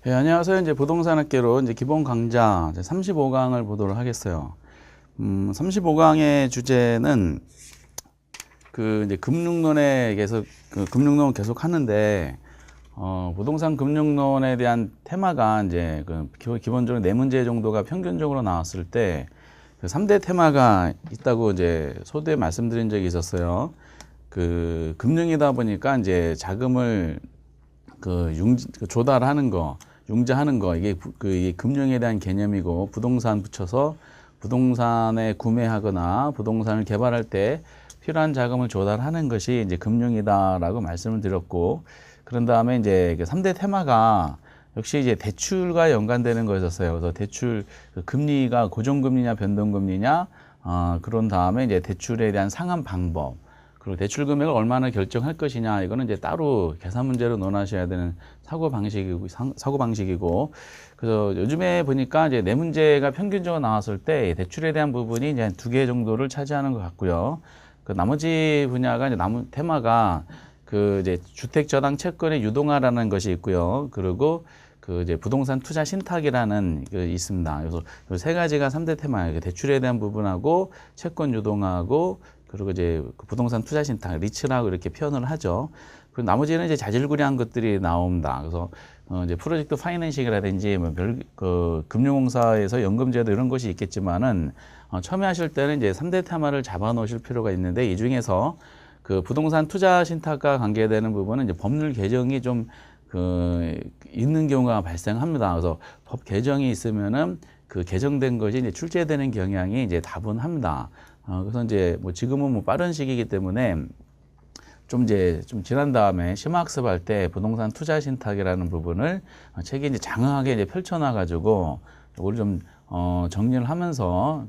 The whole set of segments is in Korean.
네, 안녕하세요. 이제 부동산학개론 이제 기본 강좌 35강을 보도록 하겠어요. 35강의 주제는 이제 금융론에 계속 금융론 계속 하는데 부동산 금융론에 대한 테마가 이제 기본적으로 네 문제 정도가 평균적으로 나왔을 때 그 3대 테마가 있다고 이제 소두에 말씀드린 적이 있었어요. 금융이다 보니까 이제 자금을 조달하는 거, 융자하는 거, 이게 금융에 대한 개념이고, 부동산 붙여서 부동산에 구매하거나 부동산을 개발할 때 필요한 자금을 조달하는 것이 이제 금융이다라고 말씀을 드렸고, 그런 다음에 이제 3대 테마가 역시 이제 대출과 연관되는 거였었어요. 그래서 대출 금리가 고정금리냐 변동금리냐, 그런 다음에 이제 대출에 대한 상환 방법, 그리고 대출 금액을 얼마나 결정할 것이냐, 이거는 이제 따로 계산 문제로 논하셔야 되는 사고 방식이고, 그래서 요즘에 보니까 이제 네 문제가 평균적으로 나왔을 때 대출에 대한 부분이 이제 두 개 정도를 차지하는 것 같고요. 나머지 분야가 이제 테마가 이제 주택 저당 채권의 유동화라는 것이 있고요. 그리고 이제 부동산 투자 신탁이라는 있습니다. 그래서 이 세 가지가 3대 테마예요. 대출에 대한 부분하고 채권 유동화하고 그리고 이제 부동산 투자 신탁, 리츠라고 이렇게 표현을 하죠. 그리고 나머지는 이제 자질구레한 것들이 나옵니다. 그래서 이제 프로젝트 파이낸싱이라든지 금융공사에서 연금제도 이런 것이 있겠지만은 처음에 하실 때는 이제 3대 테마를 잡아 놓으실 필요가 있는데, 이 중에서 부동산 투자 신탁과 관계되는 부분은 이제 법률 개정이 좀 있는 경우가 발생합니다. 그래서 법 개정이 있으면은 개정된 것이 이제 출제되는 경향이 이제 다분합니다. 그래서 이제 지금은 빠른 시기이기 때문에 좀 지난 다음에 심화학습할 때 부동산 투자 신탁이라는 부분을 책에 이제 장황하게 이제 펼쳐놔가지고 이걸 좀 정리를 하면서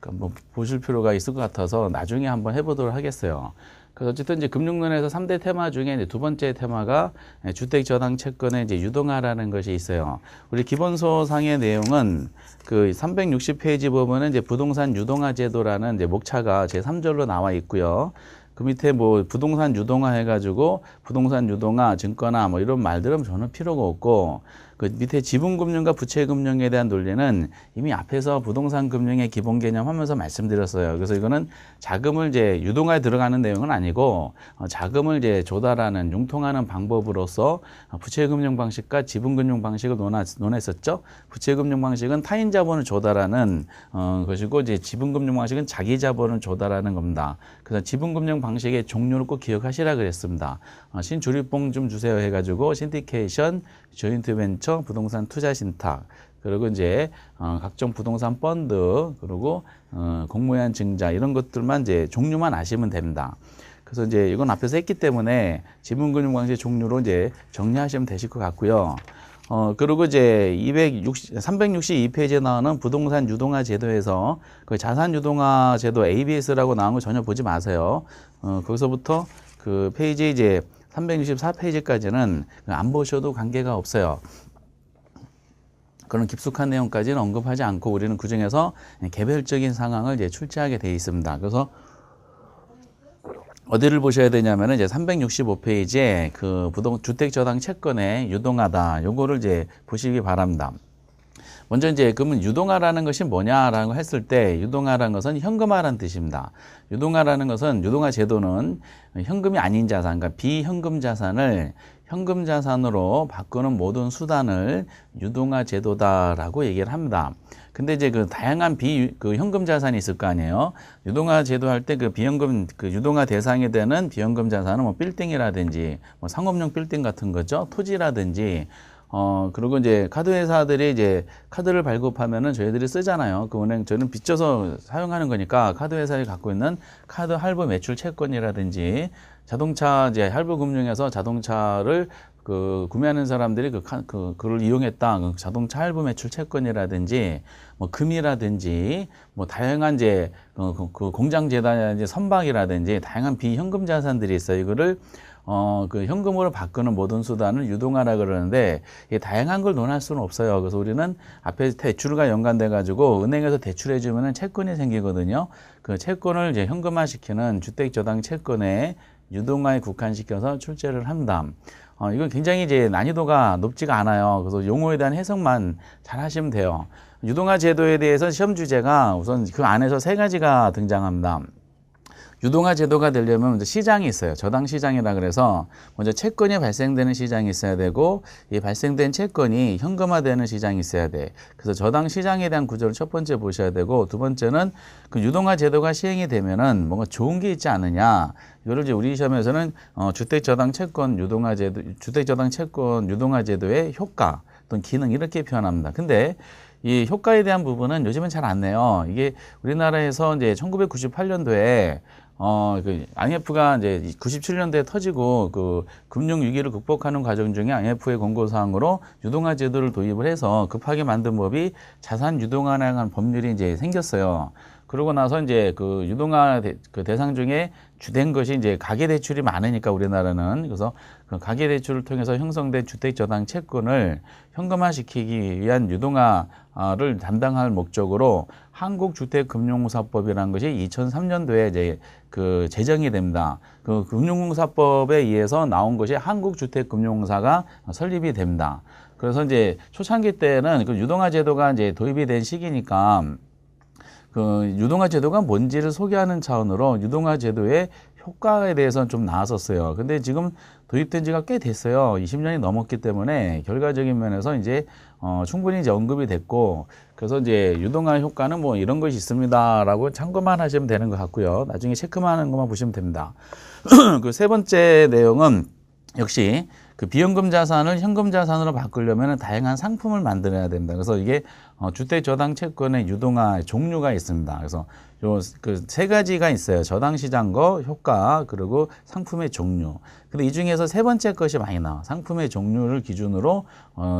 한번 보실 필요가 있을 것 같아서 나중에 한번 해보도록 하겠어요. 그래서 어쨌든 이제 금융론에서 3대 테마 중에 이제 두 번째 테마가 주택 저당 채권의 이제 유동화라는 것이 있어요. 우리 기본소상의 내용은 360페이지 보면은 이제 부동산 유동화 제도라는 이제 목차가 제3절로 나와 있고요. 그 밑에 부동산 유동화 해가지고 부동산 유동화, 증권화 이런 말들은 전혀 필요가 없고, 그 밑에 지분금융과 부채금융에 대한 논리는 이미 앞에서 부동산 금융의 기본 개념 하면서 말씀드렸어요. 그래서 이거는 자금을 이제 유동화에 들어가는 내용은 아니고, 자금을 이제 조달하는, 융통하는 방법으로서 부채금융 방식과 지분금융 방식을 논했었죠. 부채금융 방식은 타인 자본을 조달하는 것이고, 이제 지분금융 방식은 자기 자본을 조달하는 겁니다. 그래서 지분금융 방식의 종류를 꼭 기억하시라 그랬습니다. 신주립봉 좀 주세요 해가지고 신디케이션, 조인트 벤처, 부동산 투자 신탁, 그리고 이제 각종 부동산 펀드, 그리고 공모한 증자, 이런 것들만 이제 종류만 아시면 됩니다. 그래서 이제 이건 앞에서 했기 때문에 지분금융 방식 종류로 이제 정리하시면 되실 것 같고요. 그리고 이제 362페이지에 나오는 부동산 유동화 제도에서 자산 유동화 제도 ABS라고 나온 거 전혀 보지 마세요. 거기서부터 페이지 이제 364페이지까지는 안 보셔도 관계가 없어요. 그런 깊숙한 내용까지는 언급하지 않고 우리는 그 중에서 개별적인 상황을 이제 출제하게 되어 있습니다. 그래서 어디를 보셔야 되냐면은 이제 365페이지에 주택 저당 채권의 유동화다, 요거를 이제 보시기 바랍니다. 먼저 이제 그러면 유동화라는 것이 뭐냐라고 했을 때, 유동화라는 것은 현금화라는 뜻입니다. 유동화 제도는 현금이 아닌 자산, 그러니까 비현금 자산을 현금 자산으로 바꾸는 모든 수단을 유동화 제도다라고 얘기를 합니다. 근데 이제 다양한 현금 자산이 있을 거 아니에요. 유동화 제도 할 때 비현금, 유동화 대상이 되는 비현금 자산은 빌딩이라든지 상업용 빌딩 같은 거죠. 토지라든지, 그리고 이제 카드 회사들이 이제 카드를 발급하면은 저희들이 쓰잖아요. 저는 빚져서 사용하는 거니까 카드 회사에 갖고 있는 카드 할부 매출 채권이라든지, 자동차 이제 할부 금융에서 자동차를 구매하는 사람들이 그걸 이용했다, 자동차 할부 매출 채권이라든지, 금이라든지, 다양한 이제 공장 재단이라든지 선박이라든지 다양한 비현금 자산들이 있어요. 이거를 현금으로 바꾸는 모든 수단을 유동화라 그러는데, 이게 다양한 걸 논할 수는 없어요. 그래서 우리는 앞에 대출과 연관돼 가지고 은행에서 대출해 주면은 채권이 생기거든요. 그 채권을 이제 현금화 시키는 주택 저당 채권에 유동화에 국한시켜서 출제를 합니다. 이건 굉장히 이제 난이도가 높지가 않아요. 그래서 용어에 대한 해석만 잘 하시면 돼요. 유동화 제도에 대해서 시험 주제가 우선 그 안에서 세 가지가 등장합니다. 유동화 제도가 되려면 먼저 시장이 있어요. 저당 시장이라 그래서 먼저 채권이 발생되는 시장이 있어야 되고, 이 발생된 채권이 현금화되는 시장이 있어야 돼. 그래서 저당 시장에 대한 구조를 첫 번째 보셔야 되고, 두 번째는 그 유동화 제도가 시행이 되면은 뭔가 좋은 게 있지 않느냐. 이거를 이제 우리 시험에서는 주택저당 채권 유동화 제도, 주택저당 채권 유동화 제도의 효과 또는 기능 이렇게 표현합니다. 근데 이 효과에 대한 부분은 요즘은 잘 안 내요. 이게 우리나라에서 이제 1998년도에 그 IMF가 이제 97년도에 터지고 그 금융 위기를 극복하는 과정 중에 IMF의 권고사항으로 유동화 제도를 도입을 해서 급하게 만든 법이 자산 유동화에 관한 법률이 이제 생겼어요. 그러고 나서 이제 그 유동화 그 대상 중에 주된 것이 이제 가계대출이 많으니까 우리나라는, 그래서 그 가계대출을 통해서 형성된 주택저당 채권을 현금화시키기 위한 유동화를 담당할 목적으로 한국주택금융공사법이라는 것이 2003년도에 이제 그 제정이 됩니다. 그 금융공사법에 의해서 나온 것이 한국주택금융공사가 설립이 됩니다. 그래서 이제 초창기 때는 그 유동화 제도가 이제 도입이 된 시기니까 그 유동화 제도가 뭔지를 소개하는 차원으로 유동화 제도의 효과에 대해서는 좀 나왔었어요. 근데 지금 도입된 지가 꽤 됐어요. 20년이 넘었기 때문에 결과적인 면에서 이제 충분히 이제 언급이 됐고, 그래서 이제 유동화 효과는 뭐 이런 것이 있습니다라고 참고만 하시면 되는 것 같고요. 나중에 체크만 하는 것만 보시면 됩니다. 그 세 번째 내용은 역시 그 비현금 자산을 현금 자산으로 바꾸려면 다양한 상품을 만들어야 됩니다. 그래서 이게 주택저당 채권의 유동화 종류가 있습니다. 그래서 요 그 세 가지가 있어요. 저당 시장거, 효과, 그리고 상품의 종류. 근데 이 중에서 세 번째 것이 많이 나와. 상품의 종류를 기준으로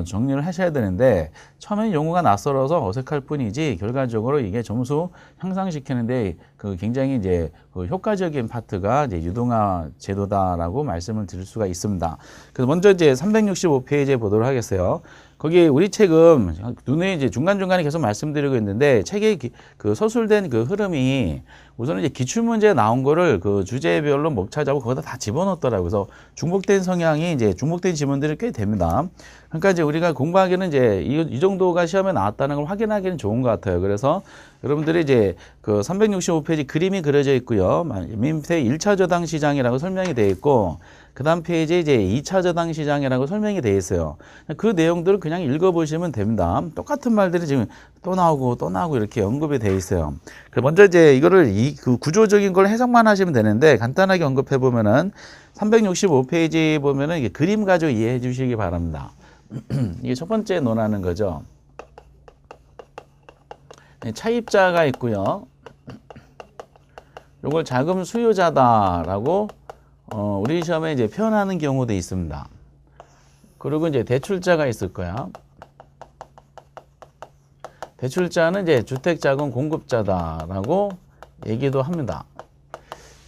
정리를 하셔야 되는데, 처음엔 용어가 낯설어서 어색할 뿐이지 결과적으로 이게 점수 향상시키는데 그 굉장히 이제 그 효과적인 파트가 이제 유동화 제도다라고 말씀을 드릴 수가 있습니다. 그래서 먼저 이제 365페이지에 보도록 하겠어요. 거기 우리 책은 눈에 이제 중간중간에 계속 말씀드리고 있는데, 책에 그 서술된 그 흐름이 우선은 이제 기출문제에 나온 거를 그 주제별로 못 찾아고 거기다 다 집어넣었더라고요. 그래서 중복된 성향이 이제 중복된 지문들이 꽤 됩니다. 그러니까 이제 우리가 공부하기는 이제 이 정도가 시험에 나왔다는 걸 확인하기는 좋은 것 같아요. 그래서 여러분들이 이제 그 365페이지 그림이 그려져 있고요. 밑에 1차 저당 시장이라고 설명이 되어 있고, 그 다음 페이지에 이제 2차 저당 시장이라고 설명이 되어 있어요. 그 내용들을 그냥 읽어보시면 됩니다. 똑같은 말들이 지금 또 나오고 이렇게 언급이 되어 있어요. 먼저 이제 이거를 그 구조적인 걸 해석만 하시면 되는데, 간단하게 언급해 보면은 365페이지 보면은 이게 그림 가지고 이해해 주시기 바랍니다. 이게 첫 번째 논하는 거죠. 차입자가 있고요. 요걸 자금 수요자다라고 우리 시험에 이제 표현하는 경우도 있습니다. 그리고 이제 대출자가 있을 거야. 대출자는 이제 주택자금 공급자다라고 얘기도 합니다.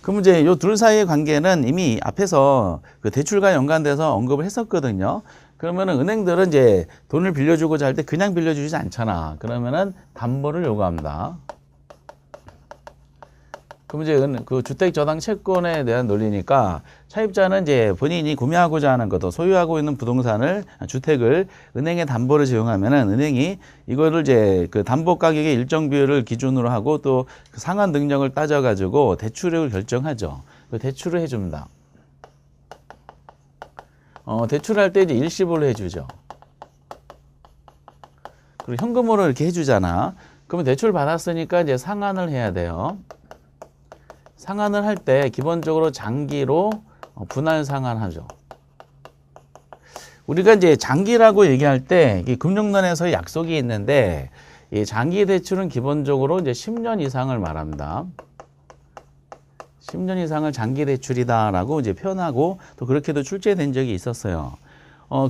그럼 이제 요 둘 사이의 관계는 이미 앞에서 그 대출과 연관돼서 언급을 했었거든요. 그러면은 은행들은 이제 돈을 빌려주고자 할 때 그냥 빌려주지 않잖아. 그러면은 담보를 요구합니다. 그럼 이제 그 주택저당 채권에 대한 논리니까, 차입자는 이제 본인이 구매하고자 하는 것도 소유하고 있는 부동산을, 주택을 은행에 담보를 제공하면은 은행이 이거를 이제 그 담보 가격의 일정 비율을 기준으로 하고 또 그 상환 능력을 따져가지고 대출을 결정하죠. 그 대출을 해줍니다. 대출할 때 이제 일시불로 해주죠. 그리고 현금으로 이렇게 해주잖아. 그러면 대출 받았으니까 이제 상환을 해야 돼요. 상환을 할 때 기본적으로 장기로 분할 상환하죠. 우리가 이제 장기라고 얘기할 때 금융론에서 약속이 있는데, 이 장기 대출은 기본적으로 이제 10년 이상을 말합니다. 10년 이상을 장기 대출이다라고 이제 표현하고, 또 그렇게도 출제된 적이 있었어요.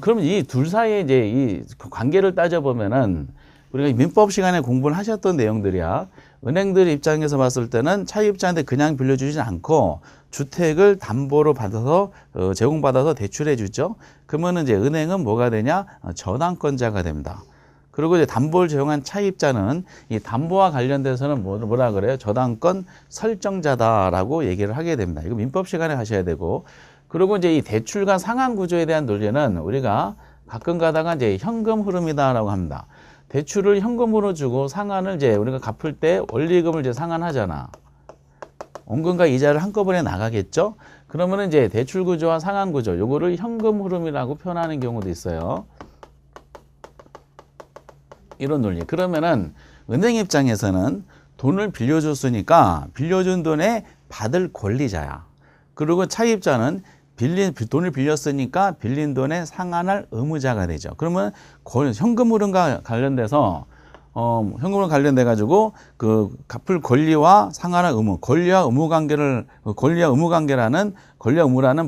그럼 이 둘 사이에 이제 이 관계를 따져보면은, 우리가 민법 시간에 공부를 하셨던 내용들이야. 은행들 입장에서 봤을 때는 차입자한테 그냥 빌려주지 않고 주택을 담보로 받아서 제공받아서 대출해 주죠. 그러면 이제 은행은 뭐가 되냐? 저당권자가 됩니다. 그리고 이제 담보를 제공한 차입자는 이 담보와 관련돼서는 뭐라 그래요? 저당권 설정자다라고 얘기를 하게 됩니다. 이거 민법 시간에 하셔야 되고, 그리고 이제 이 대출과 상환 구조에 대한 논리는 우리가 가끔 가다가 이제 현금 흐름이다라고 합니다. 대출을 현금으로 주고 상환을 이제 우리가 갚을 때 원리금을 이제 상환하잖아. 원금과 이자를 한꺼번에 나가겠죠? 그러면은 이제 대출 구조와 상환 구조, 요거를 현금 흐름이라고 표현하는 경우도 있어요. 이런 논리. 그러면은 은행 입장에서는 돈을 빌려줬으니까 빌려준 돈에 받을 권리자야. 그리고 차입자는 돈을 빌렸으니까 빌린 돈에 상환할 의무자가 되죠. 그러면 현금 흐름과 관련돼서 현금으로 관련돼 가지고 그 갚을 권리와 상환할 의무, 권리와 의무라는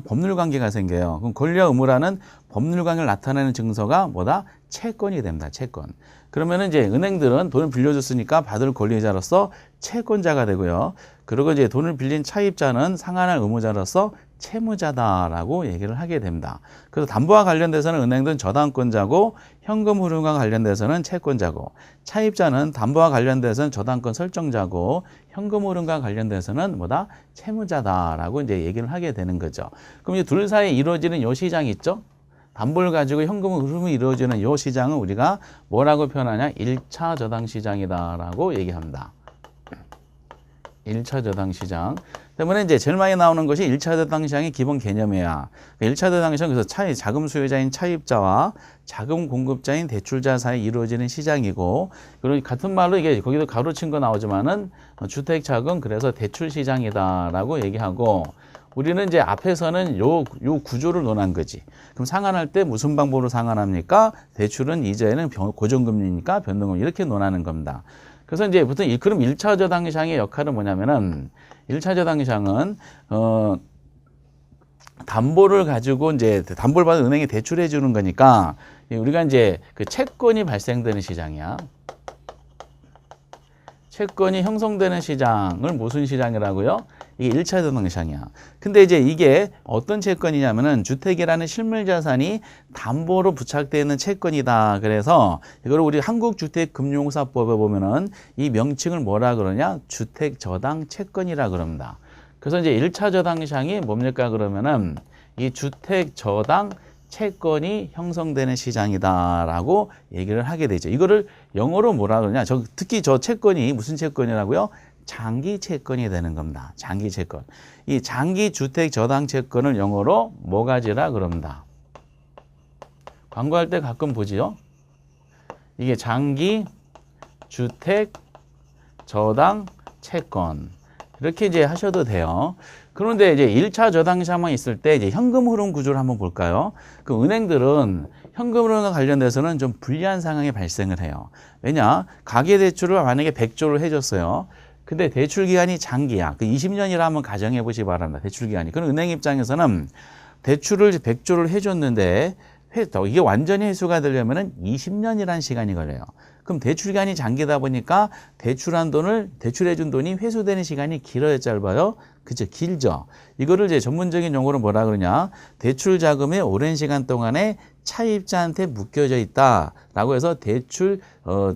법률 관계가 생겨요. 그럼 권리와 의무라는 법률 관계를 나타내는 증서가 뭐다? 채권이 됩니다. 채권. 그러면은 이제 은행들은 돈을 빌려줬으니까 받을 권리자로서 채권자가 되고요. 그리고 이제 돈을 빌린 차입자는 상환할 의무자로서 채무자다라고 얘기를 하게 됩니다. 그래서 담보와 관련돼서는 은행들은 저당권자고 현금 흐름과 관련돼서는 채권자고 차입자는 담보와 관련돼서는 저당권 설정자고 현금 흐름과 관련돼서는 뭐다? 채무자다라고 이제 얘기를 하게 되는 거죠. 그럼 이제 둘 사이에 이루어지는 요 시장이 있죠? 담보를 가지고 현금 흐름이 이루어지는 요 시장은 우리가 뭐라고 표현하냐? 1차 저당 시장이다라고 얘기합니다. 1차 저당 시장. 때문에 이제 제일 많이 나오는 것이 1차 저당 시장의 기본 개념이야. 1차 저당 시장은 그래서 자금 수요자인 차입자와 자금 공급자인 대출자 사이에 이루어지는 시장이고, 그리고 같은 말로 이게 거기도 가로친 거 나오지만은 주택 자금 그래서 대출 시장이다라고 얘기하고, 우리는 이제 앞에서는 요 구조를 논한 거지. 그럼 상환할 때 무슨 방법으로 상환합니까? 대출은 이자에는 고정금리니까 변동금 이렇게 논하는 겁니다. 그래서 이제 보통 그럼 1차 저당 시장의 역할은 뭐냐면은 1차 저당 시장은 담보를 가지고 이제 담보를 받은 은행이 대출해 주는 거니까 우리가 이제 그 채권이 발생되는 시장이야. 채권이 형성되는 시장을 무슨 시장이라고요? 이게 1차 저당 시장이야. 근데 이제 이게 어떤 채권이냐면은 주택이라는 실물 자산이 담보로 부착되어 있는 채권이다. 그래서 이걸 우리 한국주택금융사법에 보면은 이 명칭을 뭐라 그러냐? 주택 저당 채권이라 그럽니다. 그래서 이제 1차 저당 시장이 뭡니까 그러면은 이 주택 저당 채권이 형성되는 시장이다라고 얘기를 하게 되죠. 이거를 영어로 뭐라 그러냐? 특히 저 채권이 무슨 채권이라고요? 장기 채권이 되는 겁니다. 장기 채권. 이 장기 주택 저당 채권을 영어로 뭐가지라 그럽니다. 광고할 때 가끔 보지요. 이게 장기 주택 저당 채권. 이렇게 이제 하셔도 돼요. 그런데 이제 1차 저당 시장만 있을 때 이제 현금 흐름 구조를 한번 볼까요? 그 은행들은 현금 흐름과 관련돼서는 좀 불리한 상황이 발생을 해요. 왜냐? 가계대출을 만약에 100조를 해줬어요. 근데 대출 기간이 장기야. 그 20년이라 한번 가정해 보시기 바랍니다. 대출 기간이. 그럼 은행 입장에서는 대출을 100조를 해줬는데 이게 완전히 회수가 되려면은 20년이라는 시간이 걸려요. 그럼 대출 기간이 장기다 보니까 대출해준 돈이 회수되는 시간이 길어야 짧아요? 그죠? 길죠? 이거를 이제 전문적인 용어로 뭐라 그러냐? 대출 자금이 오랜 시간 동안에 차입자한테 묶여져 있다라고 해서 대출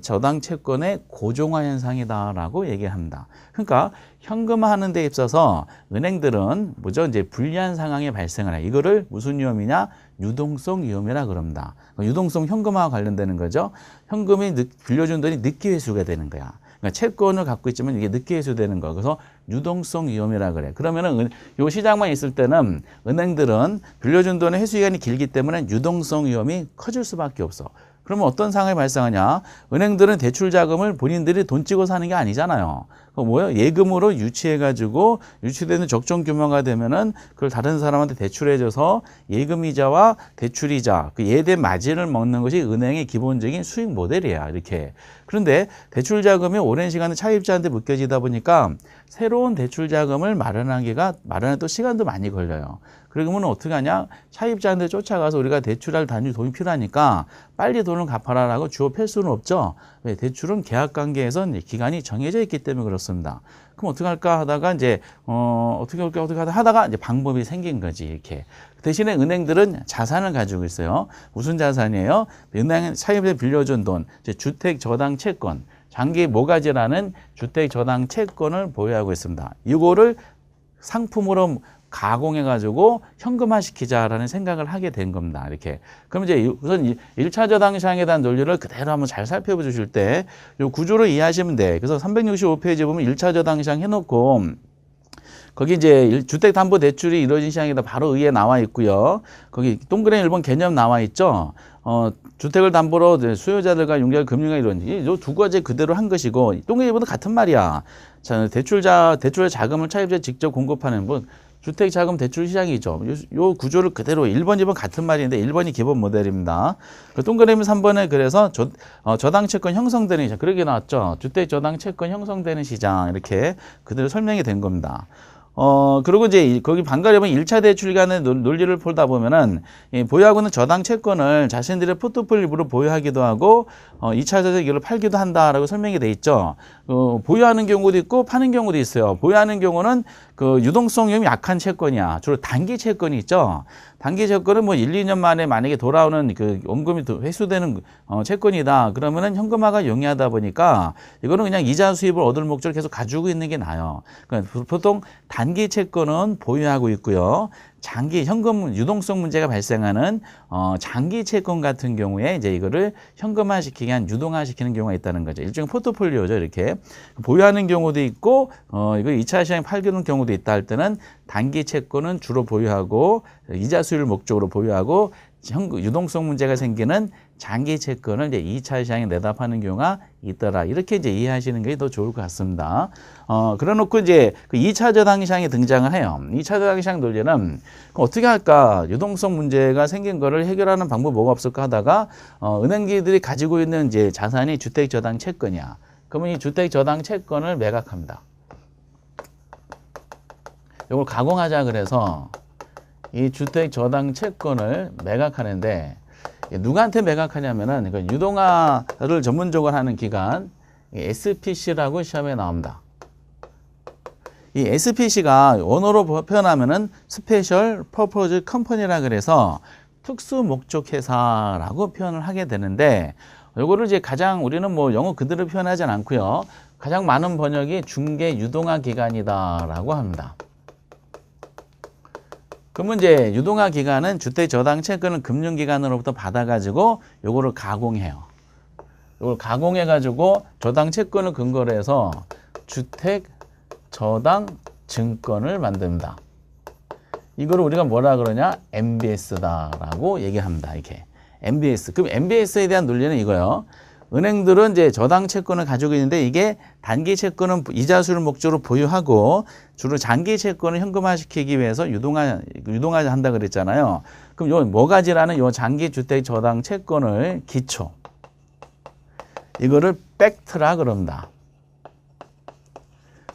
저당 채권의 고정화 현상이다라고 얘기합니다. 그러니까 현금화하는 데 있어서 은행들은 뭐죠? 이제 불리한 상황이 발생을 해요. 이거를 무슨 위험이냐? 유동성 위험이라 그럽니다. 유동성 현금화와 관련되는 거죠. 현금이 빌려준 돈이 늦게 회수가 되는 거야. 그러니까 채권을 갖고 있지만 이게 늦게 회수되는 거. 그래서 유동성 위험이라 그래. 그러면은 요 시장만 있을 때는 은행들은 빌려준 돈의 회수 기간이 길기 때문에 유동성 위험이 커질 수밖에 없어. 그러면 어떤 상황이 발생하냐? 은행들은 대출 자금을 본인들이 돈 찍어 사는 게 아니잖아요. 그거 뭐예요? 예금으로 유치해가지고 유치되는 적정 규모가 되면은 그걸 다른 사람한테 대출해줘서 예금이자와 대출이자 그 예대 마진을 먹는 것이 은행의 기본적인 수익 모델이야. 이렇게. 그런데 대출 자금이 오랜 시간을 차입자한테 묶여지다 보니까 새로운 대출 자금을 마련하는 또 시간도 많이 걸려요. 그러면 어떻게 하냐? 차입자한테 쫓아가서 우리가 대출할 돈이 필요하니까 빨리 돈을 갚아라라고 주어 팰 수는 없죠. 왜? 대출은 계약 관계에선 기간이 정해져 있기 때문에 그렇습니다. 그럼 어떻게 할까 하다가 이제 어떻게 하다가 이제 방법이 생긴 거지. 이렇게. 대신에 은행들은 자산을 가지고 있어요. 무슨 자산이에요? 은행 차입에 빌려준 돈, 주택 저당 채권, 장기 모가지라는 주택 저당 채권을 보유하고 있습니다. 이거를 상품으로 가공해가지고 현금화시키자라는 생각을 하게 된 겁니다. 이렇게. 그럼 이제 우선 1차 저당시장에 대한 논리를 그대로 한번 잘 살펴보실 때 이 구조를 이해하시면 돼. 그래서 365페이지 보면 1차 저당시장 해놓고 거기 이제 주택담보대출이 이루어진 시장이다 바로 위에 나와 있고요. 거기 동그라미 1번 개념 나와 있죠. 주택을 담보로 수요자들과 용적의 금융이 이루어진 이 두 가지 그대로 한 것이고 동그라미 1번도 같은 말이야. 자, 대출의 자금을 차입자에 직접 공급하는 뭐 주택자금 대출 시장이죠. 요 구조를 그대로 1번, 2번 같은 말인데 1번이 기본 모델입니다. 그 동그라미 3번에 그래서 저당채권 형성되는 시장 그렇게 나왔죠. 주택 저당채권 형성되는 시장 이렇게 그대로 설명이 된 겁니다. 그리고 이제 거기 반가려 보면 1차 대출 간의 논리를 풀다 보면은 보유하고는 저당 채권을 자신들의 포트폴리오로 보유하기도 하고 2차 저당을 팔기도 한다라고 설명이 돼 있죠. 보유하는 경우도 있고 파는 경우도 있어요. 보유하는 경우는 그 유동성이 약한 채권이야. 주로 단기 채권이 있죠. 단기 채권은 뭐 1, 2년 만에 만약에 돌아오는 그 원금이 회수되는 채권이다. 그러면은 현금화가 용이하다 보니까 이거는 그냥 이자 수입을 얻을 목적으로 계속 가지고 있는 게 나아요. 그러니까 보통 단기 채권은 보유하고 있고요. 장기 현금 유동성 문제가 발생하는 장기 채권 같은 경우에 이제 이거를 현금화시키기 위한 유동화시키는 경우가 있다는 거죠. 일종의 포트폴리오죠. 이렇게 보유하는 경우도 있고 이거 2차 시장에 팔기는 경우도 있다 할 때는 단기 채권은 주로 보유하고 이자 수익을 목적으로 보유하고 유동성 문제가 생기는 장기 채권을 이제 2차 시장에 내다 파는 경우가 있더라. 이렇게 이제 이해하시는 게 더 좋을 것 같습니다. 그래 놓고 이제 그 2차 저당 시장이 등장을 해요. 2차 저당 시장 논리는 어떻게 할까? 유동성 문제가 생긴 거를 해결하는 방법 뭐가 없을까 하다가 은행기들이 가지고 있는 이제 자산이 주택 저당 채권이야. 그러면 이 주택 저당 채권을 매각합니다. 이걸 가공하자 그래서 이 주택 저당 채권을 매각하는데 누구한테 매각하냐면은 이건 유동화를 전문적으로 하는 기관 SPC라고 시험에 나옵니다. 이 SPC가 원어로 표현하면은 스페셜 퍼포즈 컴퍼니라 그래서 특수 목적 회사라고 표현을 하게 되는데 요거를 이제 가장 우리는 뭐 영어 그대로 표현하진 않고요. 가장 많은 번역이 중개 유동화 기관이다라고 합니다. 그러면 이제 유동화 기관은 주택 저당 채권을 금융기관으로부터 받아가지고 요거를 가공해요. 요걸 가공해가지고 저당 채권을 근거로 해서 주택 저당 증권을 만듭니다. 이거를 우리가 뭐라 그러냐? MBS다라고 얘기합니다. 이렇게 MBS. 그럼 MBS에 대한 논리는 이거예요. 은행들은 이제 저당 채권을 가지고 있는데 이게 단기 채권은 이자 수를 목적으로 보유하고 주로 장기 채권을 현금화시키기 위해서 유동화 한다 그랬잖아요. 그럼 요 뭐가지라는 요 장기 주택 저당 채권을 기초 이거를 팩트라 그럽니다.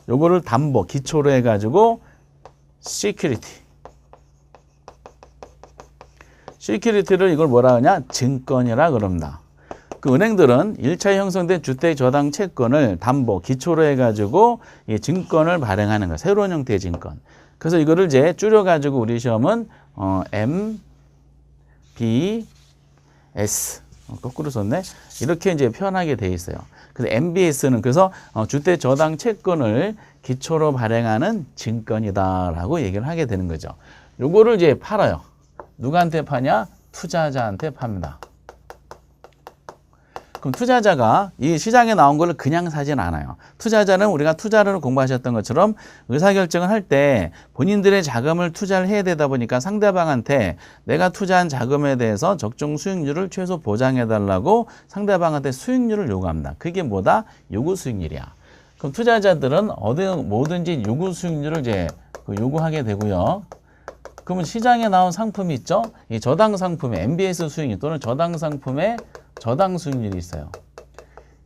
요거를 담보 기초로 해가지고 시큐리티를 이걸 뭐라 하냐? 증권이라 그럽니다. 그 은행들은 1차 형성된 주택 저당 채권을 담보 기초로 해가지고 이 증권을 발행하는 거 새로운 형태의 증권. 그래서 이거를 이제 줄여가지고 우리 시험은 MBS 거꾸로 썼네. 이렇게 이제 표현하게 돼 있어요. 그래서 MBS는 그래서 주택 저당 채권을 기초로 발행하는 증권이다라고 얘기를 하게 되는 거죠. 요거를 이제 팔아요. 누구한테 파냐? 투자자한테 팝니다. 그럼 투자자가 이 시장에 나온 거를 그냥 사진 않아요. 투자자는 우리가 투자를 공부하셨던 것처럼 의사결정을 할 때 본인들의 자금을 투자를 해야 되다 보니까 상대방한테 내가 투자한 자금에 대해서 적정 수익률을 최소 보장해달라고 상대방한테 수익률을 요구합니다. 그게 뭐다? 요구 수익률이야. 그럼 투자자들은 뭐든지 요구 수익률을 이제 요구하게 되고요. 그러면 시장에 나온 상품이 있죠? 이 저당 상품의 MBS 수익률 또는 저당 상품의 저당 수익률이 있어요.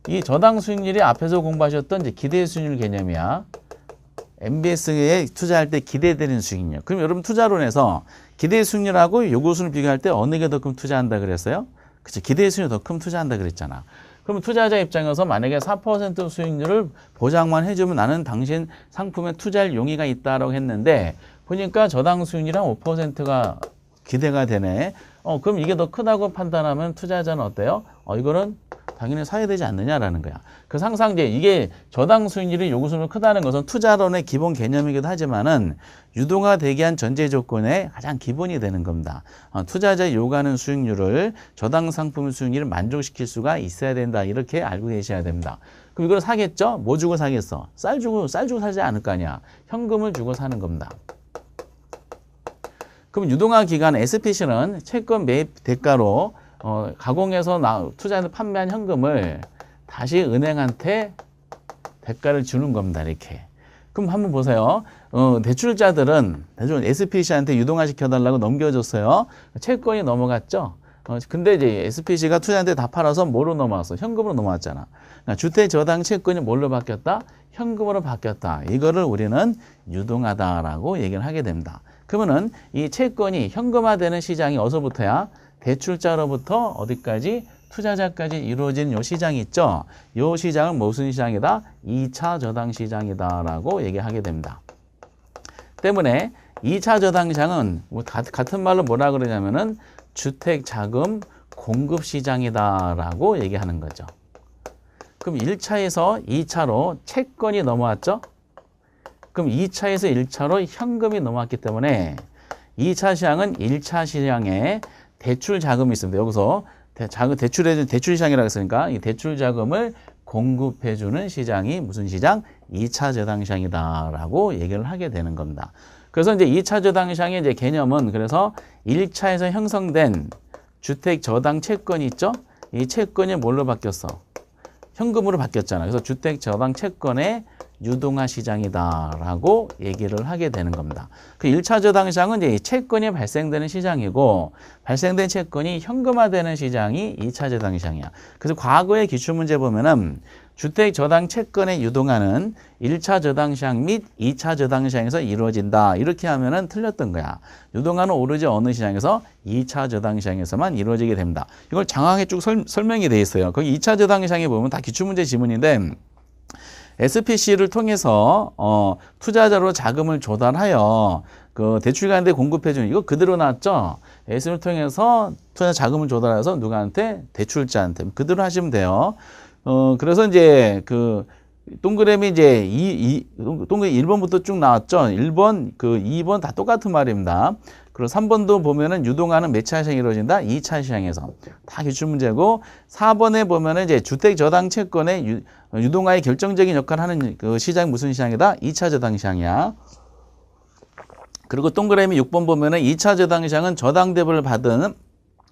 이 저당 수익률이 앞에서 공부하셨던 이제 기대 수익률 개념이야. MBS에 투자할 때 기대되는 수익률. 그럼 여러분 투자론에서 기대 수익률하고 요구 수익률 비교할 때 어느 게 더 큰 투자한다 그랬어요? 그치? 기대 수익률 더 큰 투자한다 그랬잖아. 그러면 투자자 입장에서 만약에 4% 수익률을 보장만 해주면 나는 당신 상품에 투자할 용의가 있다라고 했는데 보니까 저당 수익률이 한 5%가 기대가 되네. 그럼 이게 더 크다고 판단하면 투자자는 어때요? 이거는 당연히 사야 되지 않느냐라는 거야. 그래서 항상 이제 이게 저당 수익률이 요구 수익률 크다는 것은 투자론의 기본 개념이기도 하지만은 유동화되기 위한 전제 조건의 가장 기본이 되는 겁니다. 투자자 요구하는 수익률을 저당 상품 수익률을 만족시킬 수가 있어야 된다. 이렇게 알고 계셔야 됩니다. 그럼 이걸 사겠죠? 뭐 주고 사겠어? 쌀 주고 사지 않을 거 아니야. 현금을 주고 사는 겁니다. 그럼 유동화 기간 SPC는 채권 매입 대가로 가공해서 투자해서 판매한 현금을 다시 은행한테 대가를 주는 겁니다. 이렇게. 그럼 한번 보세요. 대출 SPC한테 유동화 시켜달라고 넘겨줬어요. 채권이 넘어갔죠. 근데 이제 SPC가 투자한테 다 팔아서 뭐로 넘어왔어? 현금으로 넘어왔잖아. 그러니까 주택 저당 채권이 뭘로 바뀌었다? 현금으로 바뀌었다. 이거를 우리는 유동화다라고 얘기를 하게 됩니다. 그러면은 이 채권이 현금화되는 시장이 어디서부터야? 대출자로부터 어디까지? 투자자까지 이루어지는 요 시장이 있죠. 요 시장은 무슨 시장이다? 2차 저당 시장이다라고 얘기하게 됩니다. 때문에 2차 저당 시장은 같은 말로 뭐라 그러냐면은 주택 자금 공급 시장이다라고 얘기하는 거죠. 그럼 1차에서 2차로 채권이 넘어왔죠? 그럼 2차에서 1차로 현금이 넘어왔기 때문에 2차 시장은 1차 시장에 대출 자금이 있습니다. 여기서 대출 시장이라고 했으니까 이 대출 자금을 공급해주는 시장이 무슨 시장? 2차 저당 시장이다라고 얘기를 하게 되는 겁니다. 그래서 이제 2차 저당 시장의 이제 개념은 그래서 1차에서 형성된 주택 저당 채권이 있죠? 이 채권이 뭘로 바뀌었어? 현금으로 바뀌었잖아. 그래서 주택 저당 채권의 유동화 시장이다라고 얘기를 하게 되는 겁니다. 그 1차 저당 시장은 이제 채권이 발생되는 시장이고 발생된 채권이 현금화되는 시장이 2차 저당 시장이야. 그래서 과거의 기출문제 보면은 주택 저당 채권의 유동화는 1차 저당 시장 및 2차 저당 시장에서 이루어진다. 이렇게 하면은 틀렸던 거야. 유동화는 오로지 어느 시장에서? 2차 저당 시장에서만 이루어지게 됩니다. 이걸 장황하게 쭉 설명이 돼 있어요. 거기 2차 저당 시장에 보면 다 기출문제 지문인데 SPC를 통해서 투자자로 자금을 조달하여 그 대출가한테 공급해주는 이거 그대로 나왔죠. SPC를 통해서 투자 자금을 조달해서 누구한테? 대출자한테 그대로 하시면 돼요. 그래서 이제 그 동그라미 이제 동그라미 1번부터 쭉 나왔죠. 1번, 2번 다 똑같은 말입니다. 그리고 3번도 보면은 유동화는 몇 차 시장이 이루어진다? 2차 시장에서. 다 기출문제고 4번에 보면은 이제 주택 저당 채권의 유동화의 결정적인 역할을 하는 그 시장이 무슨 시장이다? 2차 저당 시장이야. 그리고 동그라미 6번 보면은 2차 저당 시장은 저당 대부를 받은